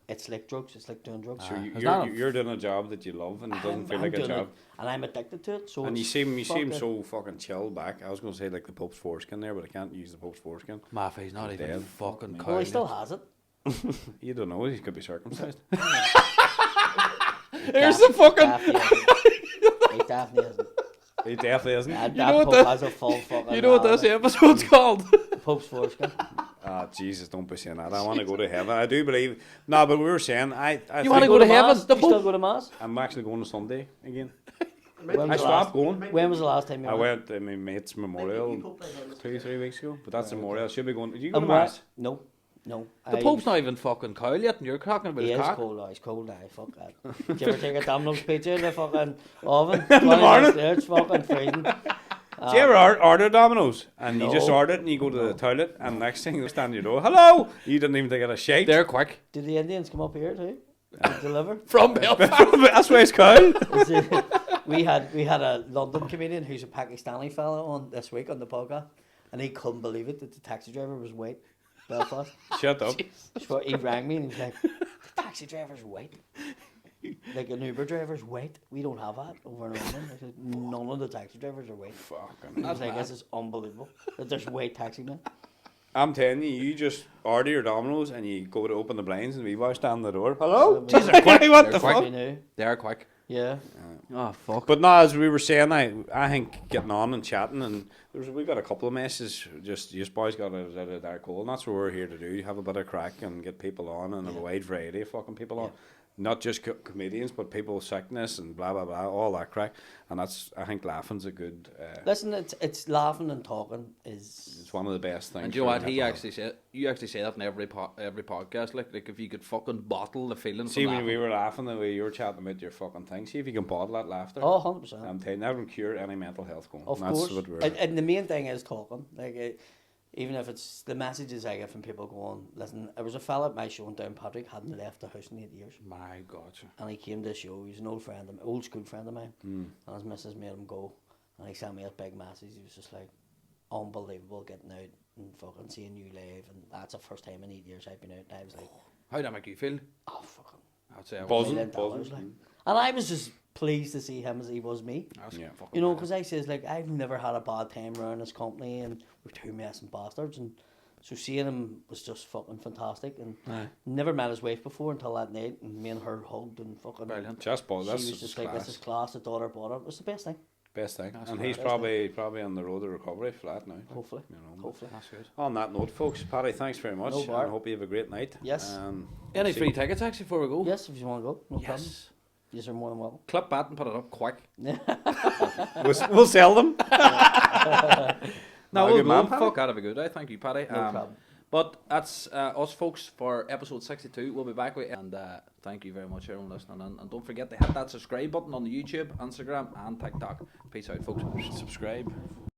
it's like drugs. It's like doing drugs. So It's not a- you're doing a job that you love, and it doesn't feel like a doing job. it, and I'm addicted to it. So And you it's seem fucking- so fucking chilled back. I was going to say like the Pope's foreskin there, but I can't use the Pope's foreskin. Maffey's not even Dead. fucking Well, he counting still it. has it. You don't know. He could be circumcised. Here's the fucking. Daphne hasn't. He definitely isn't. That know what Pope that- has a full fucking. You know what this episode's called? Pope's foreskin. Jesus, don't be saying that. I want to go to heaven. I do believe. No, but we were saying, I You want to go to heaven? Mass? The You still Pope. go to mass? I'm actually going to Sunday again. When I was the stopped last- going. When was the last time you I went? went to my mate's memorial 2-3 weeks ago, but that's the memorial. Should be going. Did you go And to mass? No, no. The Pope's not even fucking cowl yet, and you're talking about He his is cock. cold now. He's cold now. Fuck that. Did you ever take a Domino's pizza in the fucking oven? In the morning? It's fucking freezing. Do you ever order Domino's and you just No. order it and you go to the toilet and next thing they stand at your door, hello! You didn't even take a shake. They're quick. Did the Indians come up here too? To deliver? From Belfast. That's why it's cold. we had a London comedian who's a Pakistani fellow on this week on the podcast, and he couldn't believe it that the taxi driver was white. Belfast. Shut up. So he rang me and he was like, "The taxi driver's white. Like an Uber driver's white. We don't have that over in London." I said, "None of the taxi drivers are white." Fucking. I was like, "This is unbelievable that there's white taxi men." I'm telling you, you just order your Domino's and you go to open the blinds and we watch stand at the door. Hello? Jeez, they're quick. What They're the quick. fuck? You know? They're quick. Yeah. Oh, fuck. But no, as we were saying, I think getting on and chatting, and we got a couple of messages. Just boys got out of their cold, and that's what we're here to do. Have a bit of crack and get people on, and have a wide variety of fucking people on. Not just comedians, but people with sickness and blah blah blah, all that crack. And that's, I think, laughing's a good. Listen, it's laughing and talking is. It's one of the best things. And do you know for what he mental actually said? You actually say that in every podcast. Like if you could fucking bottle the feeling. See, from when we laughing. were laughing the way you were chatting about your fucking thing, see if you can bottle that laughter. Oh, 100%. I'm telling you, that will cure any mental health going. Of And that's course. what we're. And the main thing is talking. Like, even if it's the messages I get from people going, listen, there was a fella at my show in Downpatrick, hadn't left the house in 8 years. My God. And he came to the show. He's an old friend, old school friend of mine. And his missus made him go. And he sent me a big message. He was just like, unbelievable getting out and fucking seeing you live. And that's the first time in 8 years I've been out. And I was like, How did that make you feel? oh, fucking. I'd say I was. Buzzing. $1 million, like. And I was just pleased to see him as he was me. I was Yeah. fucking You know, mad. because I says, like, I've never had a bad time around this company, and we're two messing bastards, and so seeing him was just fucking fantastic, and never met his wife before until that night, and me and her hugged and fucking. Brilliant. Just ball. She That's was just like, class. "This is class." The daughter bought it. It was the best thing. Best thing. That's And class. he's probably on the road to recovery flat now. Hopefully, You know. hopefully. That's good. On that note, folks, Paddy, thanks very much. No and bar. I hope you have a great night. Yes. Any see- free tickets actually before we go? Yes, if you want to go, no problem. Yes. Yes, you're more than welcome. Clip that and put it up quick. We'll sell them. No, Have a we'll good go. man, Paddy. Fuck, that'd be good. Thank you, Paddy. No problem. But that's us, folks, for episode 62. We'll be back with and thank you very much, everyone listening. And don't forget to hit that subscribe button on the YouTube, Instagram, and TikTok. Peace out, folks. Subscribe.